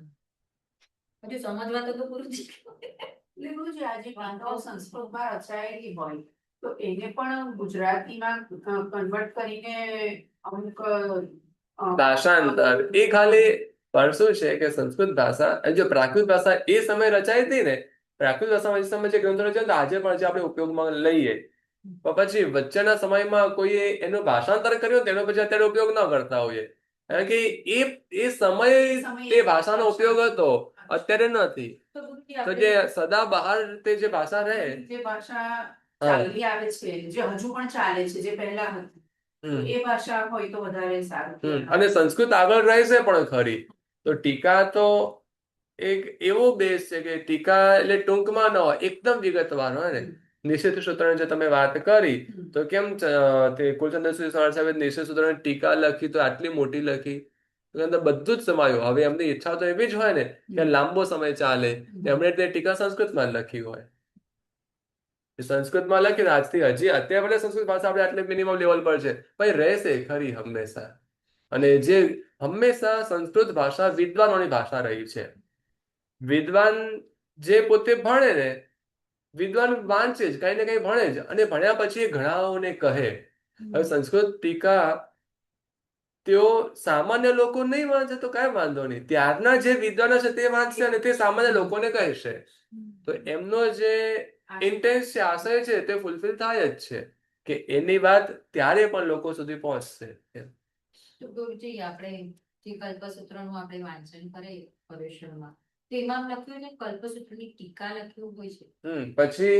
હજુ સમજવા તો પૂરું છે. એટલે એવું છે, આજે વાંધાઓ સંસ્કૃતમાં રચાયેલી હોય તો એને પણ ગુજરાતીમાં કન્વર્ટ કરીને અમુક ભાષાંતર એ ખાલી પણ શું છે કે સંસ્કૃત ભાષા અને જો પ્રાકૃત ભાષા એ સમયે રચાઈ હતી ને, પ્રાકૃત ભાષામાં એ સમયે જે ગ્રંથો રચાય તો આજે પણ જે આપણે ઉપયોગમાં લઈએ, પણ પછી વચ્ચેના સમયમાં કોઈએ એનું ભાષાંતર કર્યું તેનો પછી અત્યારે ઉપયોગ ન કરતા હોઈએ, કારણ કે એ સમયે તે ભાષાનો ઉપયોગ હતો, અત્યારે નથી. તો ગુરુજી, તો આપણે જે સદા બહાર તે જે ભાષા રહે, જે ભાષા હા. ચાલતી આવે છે, જે હજુ પણ ચાલે છે, જે પહેલા હતી, તો હમ. એ ભાષા હોય તો વધારે સારું. અને સંસ્કૃત આગળ રહેશે પણ ખરી. તો ટીકા તો એક એવો બેઝ છે કે ટીકા એટલે ટૂંકમાં ન હોય, એકદમ વિગતવાર હોય ને. નિષેધ સૂત્રની જે તમે વાત કરી, તો કેમ તે કુલચંદ્ર સાહેબે નિષેધ સૂત્રની ટીકા લખી તો આટલી મોટી લખી, તો અંદર બધું જ સમાયું. હવે એમની ઈચ્છા તો એવી જ હોય ને કે લાંબો સમય ચાલે, એમણે તે ટીકા સંસ્કૃતમાં લખી હોય. સંસ્કૃતમાં લખીને આજથી હજી અત્યારે ભલે સંસ્કૃત ભાષા આપણે આટલે મિનિમમ લેવલ પર છે, પણ રહેશે ખરી હંમેશા. અને જે હંમેશા સંસ્કૃત ભાષા વિદ્વાનોની ભાષા રહી છે. વિદ્વાન જે પોતે ભણે ને, વિદ્વાન વાંચે જ, કઈ ને કઈ ભણે જ, અને ભણ્યા પછી એ ઘણાઓને કહે. હવે સંસ્કૃત ટીકા તેઓ સામાન્ય લોકો નહીં વાંચે તો કાંઈ વાંધો નહીં, ત્યારના જે વિદ્વાનો છે તે વાંચશે અને તે સામાન્ય લોકોને કહેશે. તો એમનો જે ઇન્ટેન્સ છે, આશય છે, તે ફૂલફિલ થાય જ છે કે એની વાત ત્યારે પણ લોકો સુધી પહોંચશે. તો ગુરુજી, આપણે જે કલ્પસૂત્રનું આપણે વાંચન કરીએ પર્યુષણમાં, તેમાં લખ્યું છે કલ્પસૂત્રની ટીકા લખ્યું હોય છે. પછી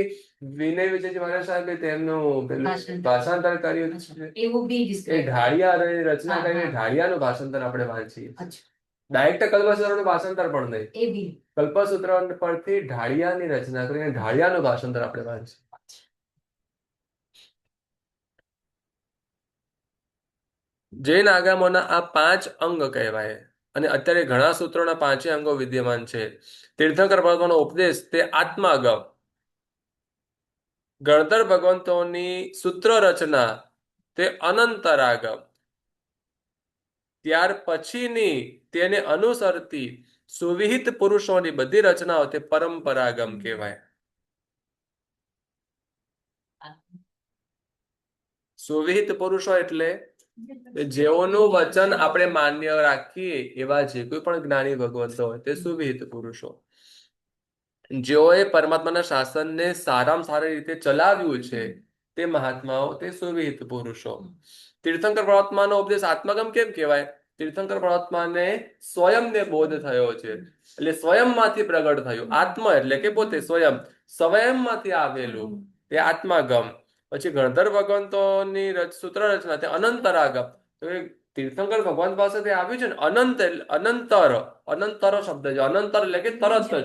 વિનય વિજયજી મહારાજ સાહેબે તેમનું પેલું ભાષાંતર કર્યું છે. એવું બી એ describe ઢાળિયા રચના હા, કરીને હા. ઢાળિયાનું ભાષાંતર આપણે વાંચીએ. અચ્છા, ડાયરેક્ટ કલ્પસૂત્રનું ભાષાંતર પણ નહીં, એ બી કલ્પસૂત્ર પરથી ઢાળિયાની રચના કરીને ઢાળિયાનું ભાષાંતર આપણે વાંચીએ. જૈન આગમોના આ 5 અંગ કહેવાય, અને અત્યારે ઘણા સૂત્રોના 5 અંગો વિદ્યમાન છે. તીર્થંકર ભગવાનનો ઉપદેશ તે આત્માગમ, ગણધર ભગવંતોની સૂત્ર રચના તે અનંતરાગમ, ત્યાર પછીની તેને અનુસરતી સુવિહિત પુરુષોની બધી રચનાઓ તે પરંપરાગમ કહેવાય. સુવિહિત પુરુષો એટલે જેઓનું વચન આપણે માન્ય રાખીએ એવા જે કોઈ પણ જ્ઞાની ભગવંતો હોય તે સુવિહિત પુરુષો. જેઓએ પરમાત્માના શાસનને સારામાં સારી રીતે ચલાવ્યું છે તે મહાત્માઓ તે સુવિહિત પુરુષો. તીર્થંકર પરમાત્માનો ઉપદેશ આત્માગમ કેમ કહેવાય? તીર્થંકર પરમાત્માને સ્વયંને બોધ થયો છે, એટલે સ્વયંમાંથી પ્રગટ થયું. આત્મ એટલે કે પોતે સ્વયંમાંથી આવેલું તે આત્માગમ. પછી ગણધર ભગવંતોની સૂત્ર રચના તે અનંતરાગમ. તો એ તીર્થંકર ભગવાન પાસેથી આવ્યું છે ને, અનંતર શબ્દ છે. અનંતર એટલે કે તરત જ,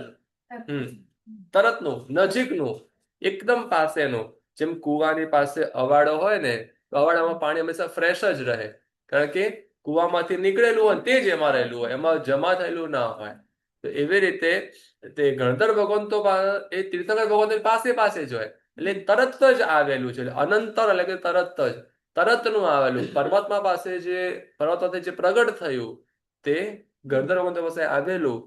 તરતનું, નજીકનું, એકદમ પાસેનું. જેમ કુવાની પાસે અવાડો હોય ને, તો અવાડામાં પાણી હંમેશા ફ્રેશ જ રહે, કારણ કે કુવામાંથી નીકળેલું હોય તે જ એમાં રહેલું હોય, એમાં જમા થયેલું ના હોય. તો એવી રીતે તે ગણધર ભગવંતો એ તીર્થંકર ભગવંતો પાસે જ હોય, એટલે તરત જ આવેલું છે. અનંતર એટલે કે તરતનું આવેલું. પરમાત્મા પાસે પરમાત્મા જે પ્રગટ થયું તે ગણધર ભગવંતો પાસે આવેલું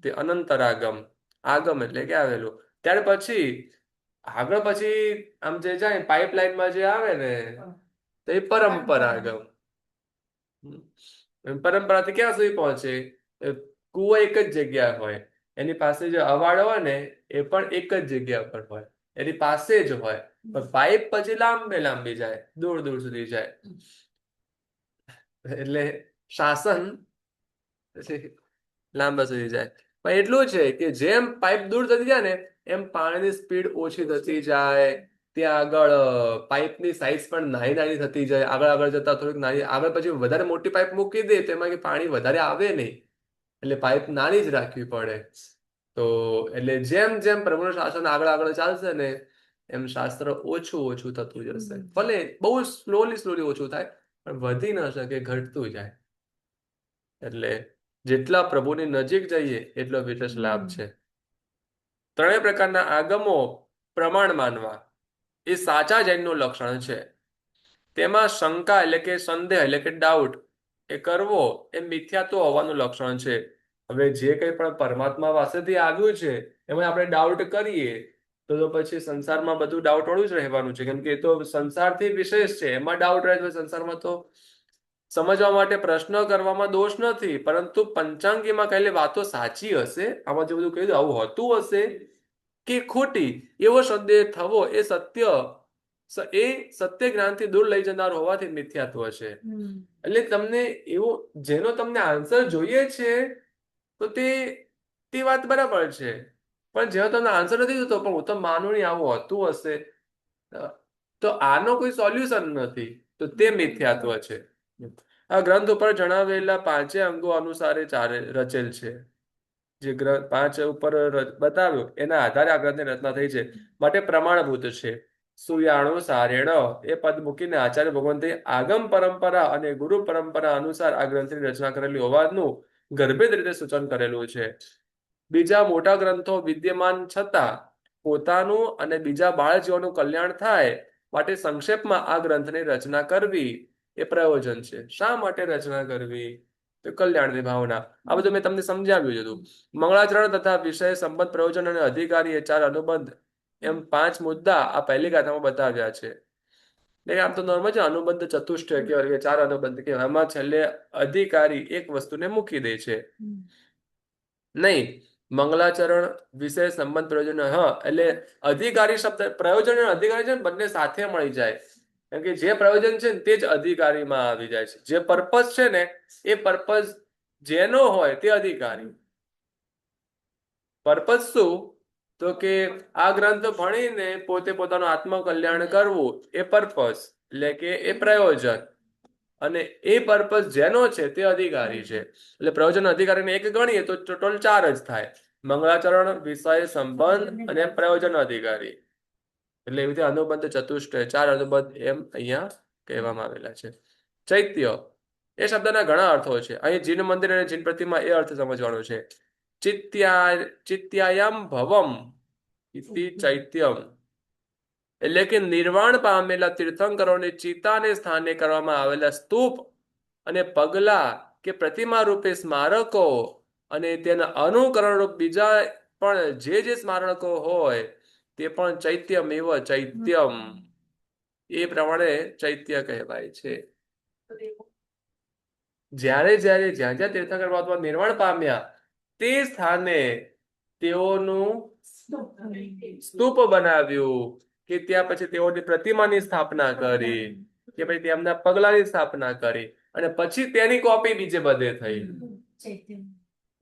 તે અનંતરાગમ. આગમ એટલે કે આવેલું. ત્યાર પછી આગળ પછી આમ જે જાય પાઇપલાઇનમાં જે આવે ને તો એ પરંપરાગમ. પરંપરાથી ક્યાં સુધી પહોંચે? કુવો એક જ જગ્યા હોય, એની પાસે જે અવાડ હોય ને એ પણ એક જ જગ્યા પર હોય, એની પાસે જ હોય, પણ પાઇપ પછી લાંબી જાય, દૂર સુધી જાય. એટલે શાસન લાંબા સુધી જાય. પણ એટલું છે કે જેમ પાઇપ દૂર થતી જાય ને એમ પાણીની સ્પીડ ઓછી થતી જાય. ત્યાં આગળ પાઇપની સાઇઝ પણ નાની થતી જાય. આગળ જતા થોડીક નાની, આગળ પછી વધારે મોટી પાઇપ મૂકી દે તો એમાં પાણી વધારે આવે નહીં, એટલે પાઇપ નાની જ રાખવી પડે. તો એટલે જેમ પ્રભુનું શાસન આગળ ચાલશે ને એમ શાસ્ત્ર ઓછું થતું જશે. ભલે બહુ સ્લોલી ઓછું થાય, પણ વધી ન શકે, ઘટતું જાય. એટલે જેટલા પ્રભુની નજીક જઈએ એટલો વિશેષ લાભ છે. 3 પ્રકારના આગમો પ્રમાણ માનવા એ સાચા જૈનનું લક્ષણ છે. તેમાં શંકા એટલે કે સંદેહ એટલે કે ડાઉટ એ કરવો એ મિથ્યાત્વ હોવાનું લક્ષણ છે. હવે જે કંઈ પણ પરમાત્મા પાસેથી આવ્યું છે એમાં આપણે ડાઉટ કરીએ તો પછી સંસારમાં બધું ડાઉટ વાળું જ રહેવાનું છે, કેમ કે એ તો સંસારથી વિશેષ છે. એમાં ડાઉટ રહે તો સંસારમાં તો સમજવા માટે પ્રશ્ન કરવામાં દોષ નથી, પરંતુ પંચાંગીમાં કહેલી વાતો સાચી હશે, આમાં જે બધું કહ્યું આવું હોતું હશે કે ખોટી, એવો સંદેહ થવો એ સત્ય જ્ઞાનથી દૂર લઈ જનાર હોવાથી મિથ્યાત્વ છે. એટલે તમને એવો જેનો તમને આન્સર જોઈએ છે તો તે વાત બરાબર છે, પણ જેનો તમને આન્સર નથી જોતો પણ હું તો માનું નહીં આવું હોતું હશે, તો આનો કોઈ સોલ્યુશન નથી, તો તે મિથ્યાત્વ છે. આ ગ્રંથ ઉપર જણાવેલા પાંચે અંગો અનુસારે રચેલ છે. જે ગ્રંથ પાંચ ઉપર બતાવ્યું એના આધારે આ ગ્રંથની રચના થઈ છે, માટે પ્રમાણભૂત છે. સુયાણુ સારેણ એ પદ મૂકીને આચાર્ય ભગવંતે આગમ પરંપરા અને ગુરુ પરંપરા અનુસાર આ ગ્રંથની રચના કરેલી હોવાનું ગર્ભિત રીતે સૂચન કરેલું છે. બીજા મોટા ગ્રંથો વિદ્યમાન છતાં પોતાનું અને બીજા બાળજીવોનું કલ્યાણ થાય માટે સંક્ષેપમાં આ ગ્રંથની રચના કરવી એ પ્રયોજન છે. શા માટે રચના કરવી? તો કલ્યાણની ભાવના. આ બધું મેં તમને સમજાવ્યું હતું. મંગળાચરણ તથા વિષય, સંબંધ, પ્રયોજન અને અધિકારી એ ચાર અનુબંધ એમ 5 મુદ્દા આ પહેલી ગાથામાં બતાવ્યા છે. એટલે આમ તો નોર્મલ છે, અનુબંધ ચતુષ્ટય કહેવાય કે 4 અનુબંધ કહેવાય. એમાં છેલ્લે અધિકારી એક વસ્તુને મૂકી દે છે. નહીં, મંગલાચરણ, વિષય, સંબંધ, પ્રયોજન. હા, એટલે અધિકારી શબ્દ, પ્રયોજન અને અધિકારી છે ને બંને સાથે મળી જાય. કેમ કે જે પ્રયોજન છે ને તે જ અધિકારીમાં આવી જાય છે. જે પર્પઝ છે ને એ પર્પઝ જેનો હોય તે અધિકારી. પર્પઝ શું? તો કે આ ગ્રંથ ભણીને પોતે પોતાનું આત્મકલ્યાણ કરવું એ પર્પઝ, એટલે કે એ પ્રયોજન. અને એ પર્પઝ જેનો છે તે અધિકારી છે. એટલે પ્રયોજન અધિકારીને એક ગણીએ તો ટોટલ 4 જ થાય: મંગળાચરણ, વિષય, સંબંધ અને પ્રયોજન અધિકારી. એટલે એવી રીતે અનુબંધ ચતુષ્ટય 4 અનુબંધ એમ અહીંયા કહેવામાં આવેલા છે. ચૈત્ય એ શબ્દના ઘણા અર્થો છે. અહીં જીન મંદિર અને જીન પ્રતિમા એ અર્થ સમજવાનો છે. ચિત્યાયમ ભવમ ઇતિ ચૈત્યમ, એટલે કે નિર્વાણ પામેલા તીર્થંકરોને ચિતાને સ્થાને કરવામાં આવેલા સ્તૂપ અને પગલા કે પ્રતિમા રૂપે સ્મારકો અને તેના અનુકરણ રૂપ બીજા પણ જે સ્મારકો હોય તે પણ ચૈત્યમ એવ ચૈત્યમ, એ પ્રમાણે ચૈત્ય કહેવાય છે. જ્યાં જ્યાં તીર્થંકર મહાત્મા નિર્વાણ પામ્યા તે સ્થાને તેઓનું સ્તૂપ બનાવ્યું, કે ત્યાં પછી તેઓની પ્રતિમાની સ્થાપના કરી, કે પછી તેમના પગલાની સ્થાપના કરી, અને પછી તેની કોપી બીજે બધે થઈ.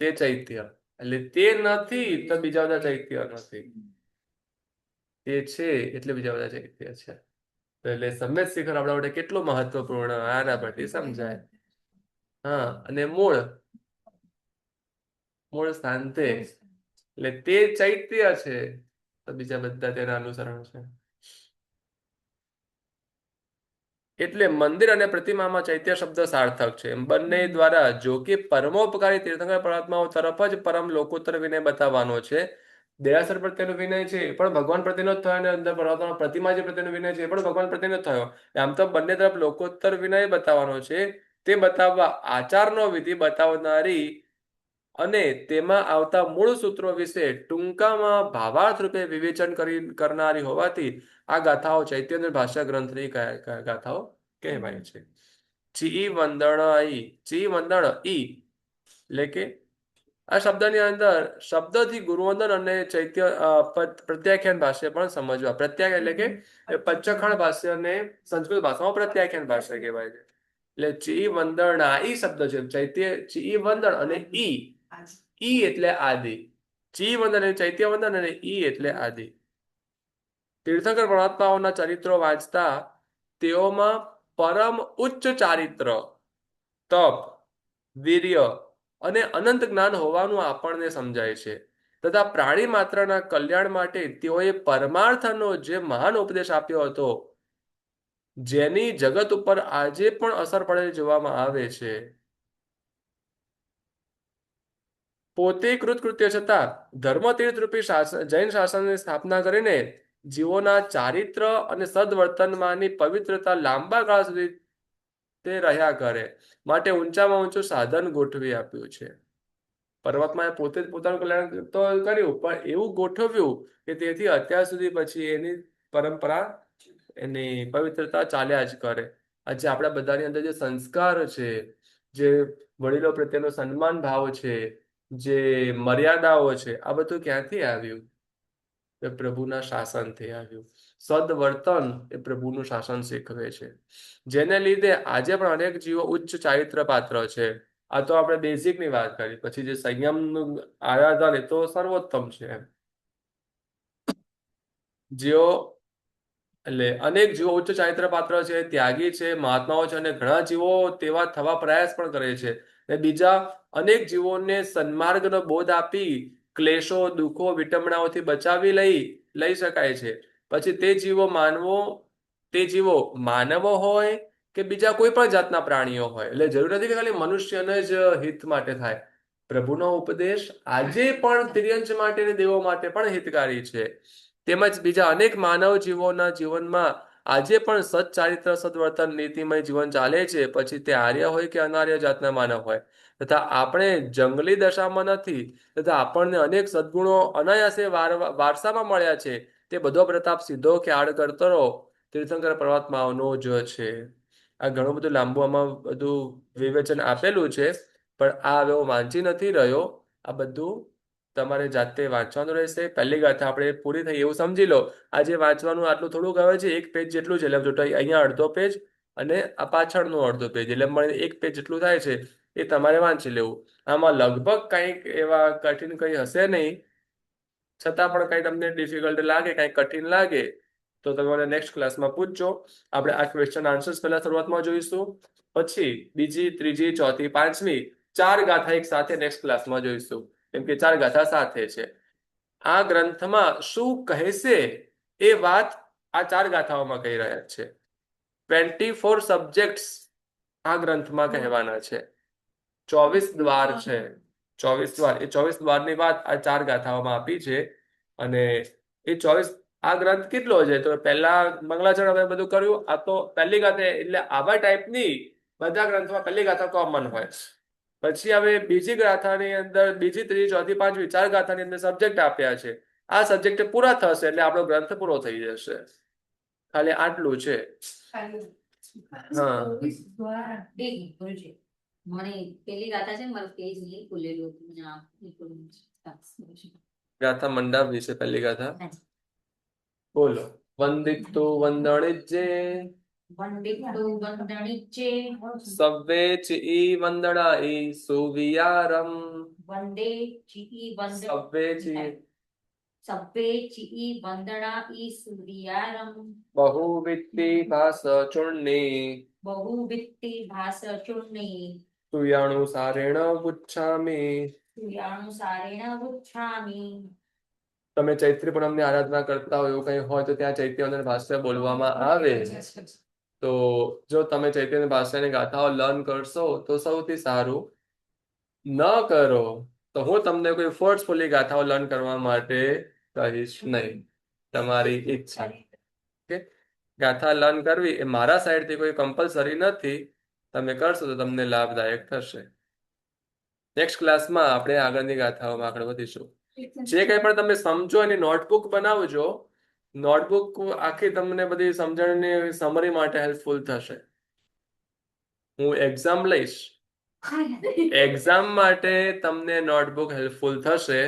તે ચૈત્ય. એટલે તે નથી તો બીજા બધા ચૈત્ય નથી. તે છે એટલે બીજા બધા ચૈત્ય છે. એટલે સમ્યક શિખર આપણા માટે કેટલું મહત્વપૂર્ણ આના પરથી સમજાય. હા, અને મૂળ સ્થાન તે, એટલે તે ચૈત્ય છે તો બીજા બધા તેના અનુસરણ છે. એટલે મંદિર અને પ્રતિમામાં ચૈત્ય શબ્દ સાર્થક છે. એમ બંને દ્વારા જો કે પરમોપકારી તીર્થંકર પરમાત્માઓ તરફ જ પરમ લોકોત્તર વિનય બતાવવાનો છે. દેરાસર પ્રત્યેનો વિનય છે એ પણ ભગવાન પ્રત્યેનો જ થયો, અને અંદર પરમાત્મા પ્રતિમા જે પ્રત્યેનો વિનય છે એ પણ ભગવાન પ્રત્યેનો જ થયો. આમ તો બંને તરફ લોકોત્તર વિનય બતાવવાનો છે. તે બતાવવા આચારનો વિધિ બતાવનારી અને તેમાં આવતા મૂળ સૂત્રો વિશે ટૂંકામાં ભાવાર્થ રૂપે વિવેચન કરનારી હોવાથી આ ગાથાઓ ચૈત્ય ભાષ્ય ગ્રંથની ગાથાઓ કહેવાય છે. ચી વંદન ઈ, એટલે કે આ શબ્દની અંદર શબ્દથી ગુરુવંદન અને ચૈત્ય પ્રત્યાખ્યાન ભાષ્ય પણ સમજવા. પ્રત્યાખ્યાન એટલે કે પંચખંડ ભાષ્યને સંસ્કૃત ભાષામાં પ્રત્યાખ્યાન ભાષ્ય કહેવાય છે. એટલે ચી વંદના ઈ શબ્દ છે. ચૈત્ય ચી વંદન અને ઈ એટલે આદિ. ચી વંદન એટલે ચૈત્ય વંદન અને ઈ એટલે આદિ. તીર્થંકર પરમાત્માઓના ચરિત્રો વાંચતા તેઓમાં પરમ ઉચ્ચ ચારિત્ર, તપ, વીર્ય અને અનંત જ્ઞાન હોવાનું આપણને સમજાય છે. તથા પ્રાણી માત્રના કલ્યાણ માટે તેઓએ પરમાર્થનો જે મહાન ઉપદેશ આપ્યો હતો, જેની જગત ઉપર આજે પણ અસર પડેલી જોવામાં આવે છે. પોતે કૃતકૃત્ય છતાં ધર્મતીર્થ રૂપી જૈન શાસનની સ્થાપના કરીને જીવોના ચારિત્ર અને સદવર્તનમાંની પવિત્રતા લાંબા કાળ સુધી તે રહ્યા કરે માટે ઊંચામાં ઊંચું સાધન ગોઠવી આપ્યું છે. પરમાત્માએ પોતે જ પોતાનું કલ્યાણ તો કર્યું, પણ એવું ગોઠવ્યું કે તેથી અત્યાર સુધી પછી એની પરંપરા, એની પવિત્રતા ચાલ્યા જ કરે. આજે આપણા બધાની અંદર જે સંસ્કાર છે, જે વડીલો પ્રત્યેનો સન્માન ભાવ છે, જે મર્યાદાઓ છે, આ બધું ક્યાંથી આવ્યું? એ પ્રભુના શાસનથી આવ્યું. સદવર્તન એ પ્રભુનું શાસન શીખવે છે, જેને લીધે આજે પણ અનેક જીવો ઉચ્ચ ચારિત્ર પાત્ર છે. આ તો આપણે બેઝિકની વાત કરી, પછી જે સંયમનું આરાધન એ તો સર્વોત્તમ છે એમ. જેઓ એટલે અનેક જીવો ઉચ્ચ ચારિત્ર પાત્ર છે, ત્યાગી છે, મહાત્માઓ છે, અને ઘણા જીવો તેવા થવા પ્રયાસ પણ કરે છે. અને બીજા અનેક જીવોને સન્માર્ગનો બોધ આપી ક્લેશો, દુઃખો, વિટંબણાઓથી બચાવી લઈ શકાય છે. પછી તે જીવો માનવો હોય કે બીજા કોઈ પણ જાતના પ્રાણીઓ હોય, એટલે જરૂર નથી કે ખાલી મનુષ્યને જ હિત માટે થાય. પ્રભુનો ઉપદેશ આજે પણ તિર્યંચ માટે અને દેવો માટે પણ હિતકારી છે. તેમજ બીજા અનેક માનવ જીવોના જીવનમાં આજે પણ સચ્ચારિત્ર, સદવર્તન, નીતિમય જીવન ચાલે છે. પછી તે આર્ય હોય કે અનાર્ય જાતના માનવ હોય, તથા આપણે જંગલી દશામાં નથી, તથા આપણને અનેક સદગુણો અનાયાસે વારસામાં મળ્યા છે. તે બધો પ્રતાપ સીધો કે આડકર્તરો તીર્થંકર પરમાત્માઓનો જ છે. આ ઘણું બધું લાંબુ આમાં બધું વિવેચન આપેલું છે, પણ આ હવે હું વાંચી નથી રહ્યો. આ બધું તમારે જાતે વાંચવાનું રહેશે. પહેલી ગાથા આપણે પૂરી થઈ એવું સમજી લો. આજે વાંચવાનું આટલું થોડુંક આવે છે, 1 પેજ જેટલું છે. એટલે અહીંયા અડધો પેજ અને આ પાછળનું અડધો પેજ, એટલે મને 1 પેજ જેટલું થાય છે. એ તમારે વાંચી લેવું. આમાં લગભગ કંઈક એવા કઠિન કંઈ હશે નહીં. છતાં પણ કંઈ તમને ડિફિકલ્ટ લાગે, કંઈ કઠિન લાગે તો તમે મને નેક્સ્ટ ક્લાસમાં પૂછજો. આપણે આ ક્વેશ્ચન આન્સર્સ પહેલા શરૂઆતમાં જોઈશું, પછી બીજી, ત્રીજી, ચોથી, પાંચમી 4 ગાથા એક સાથે નેક્સ્ટ ક્લાસમાં જોઈશું, કેમ કે 4 ગાથા સાથે છે. આ ગ્રંથમાં શું કહેશે એ વાત આ 4 ગાથાઓમાં કહી રહ્યા છે. 24 સબ્જેક્ટ્સ આ ગ્રંથમાં કહેવાના છે. 24 દ્વાર છે. 24 દ્વાર, એ 24 દ્વારની વાત આ 4 ગાથાઓમાં આપી છે. અને એ 24 આ ગ્રંથ કેટલો છે? તો પહેલા મંગલાચરણ આપણે બધું કર્યું. આ તો પહેલી ગાથા, એટલે આવા ટાઈપની બધા ગ્રંથોમાં પહેલી ગાથા કોમન હોય. પછી હવે બીજી ગાથાની અંદર બીજી, ત્રીજી, ચોથી, પાંચમી 4 ગાથાની અંદર સબ્જેક્ટ આપ્યા છે. આ સબ્જેક્ટ પૂરા થશે એટલે આપણો ગ્રંથ પૂરો થઈ જશે. ખાલી આટલું છે. હા. ગુરુજી, મને પેલી ગાથા છે ને, મારું પેજ નહીં ખુલેલું હતું. મને આ ખુલેલું છે. ગાથા મંડાપ વિશે પહેલી ગાથા બોલો. વંદિતો વંદણિજ્જે વંદિતો વંદણિજ્જે સવ્વે ચિ વંદણાઈ સુવિયારમ. વંદે ચિ સવ્વે ચિ સબ્બે ચિ વંદના સૂર્યારમ બહુવિત્તિ ભાસ ચૂર્ણી બહુવિત્તિ ભાસ ચૂર્ણી સુયાણુસારેણ ગુચ્છામિ. સુયાણુસારેણ વૃક્ષામિ. તમે ચૈત્રી પૂનમની આરાધના કરતા હોય એવું કંઈ હોય તો ત્યાં ચૈત્ય ભાષ્ય બોલવામાં આવે. તો જો તમે ચૈત્ય ભાષ્યની ગાથાઓ લર્ન કરશો તો સૌથી સારું. ન કરો તો હું તમને કોઈ ફોર્સફુલી ગાથાઓ લર્ન કરવા માટે કહીશ નહીં. તમારી ઈચ્છા. ઓકે, ગાથા લર્ન કરવી એ મારા સાઈડથી કોઈ કમ્પલસરી નથી. તમે કરશો તો તમને લાભદાયક થશે. નેક્સ્ટ ક્લાસમાં આપણે આગળની ગાથાઓમાં આગળ વધીશું. જે કંઈ પણ તમે સમજો એની નોટબુક બનાવજો. નોટબુક આખી તમને બધી સમજણની સમરી માટે હેલ્પફુલ થશે. હું એક્ઝામ લઈશ, એક્ઝામ માટે તમને નોટબુક હેલ્પફુલ થશે,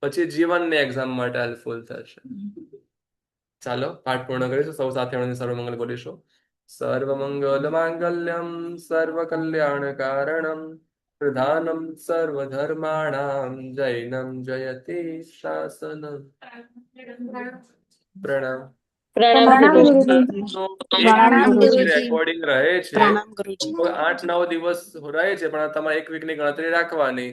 પછી જીવનની એક્ઝામ માટે હેલ્પફુલ થશે. ચાલો પાઠ પૂર્ણ કરીશું. સૌ સાથે મળીને સર્વમંગલ બોલીશું. સર્વમંગલ માંગલ્યમ સર્વ કલ્યાણ કારણમ પ્રધાનમ સર્વધર્માણામ જૈનમ જયતિ શાસનમ. પ્રણામ. પ્રણામ ગુરુજી. પ્રણામ ગુરુજી. રેકોર્ડિંગ રહે છે. પ્રણામ ગુરુજી. 8-9 દિવસ રહે છે, પણ તમારે 1 વીકની ગણતરી રાખવાની.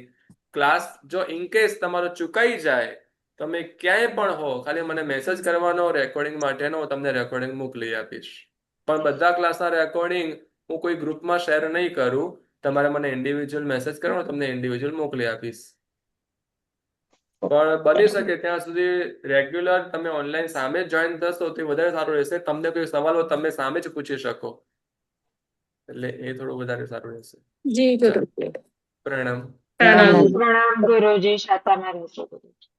ક્લાસ જો ઇનકેસ તમારો ચૂકાઈ જાય, તમે ક્યાંય પણ હો, ખાલી મને મેસેજ કરવાનો રેકોર્ડિંગ માટેનો, હું તમને રેકોર્ડિંગ મોકલી આપીશ. પણ બધા ક્લાસના રેકોર્ડિંગ હું કોઈ ગ્રુપમાં શેર નહીં કરું. તમારે મને ઇન્ડિવિજ્યુઅલ મેસેજ કરવાનો, તમને ઇન્ડિવિજ્યુઅલ મોકલી આપીશ. પણ બની શકે ત્યાં સુધી રેગ્યુલર તમે ઓનલાઈન સામે જોઈન થશો તો વધારે સારું રહેશે. તમને કોઈ સવાલ હોય તમે સામે જ પૂછી શકો, એટલે એ થોડું વધારે સારું રહેશે. જી ગુરુજી. પ્રણામ. પ્રણામ. પ્રણામ ગુરુજી. શાતામાં રહેજો ગુરુજી.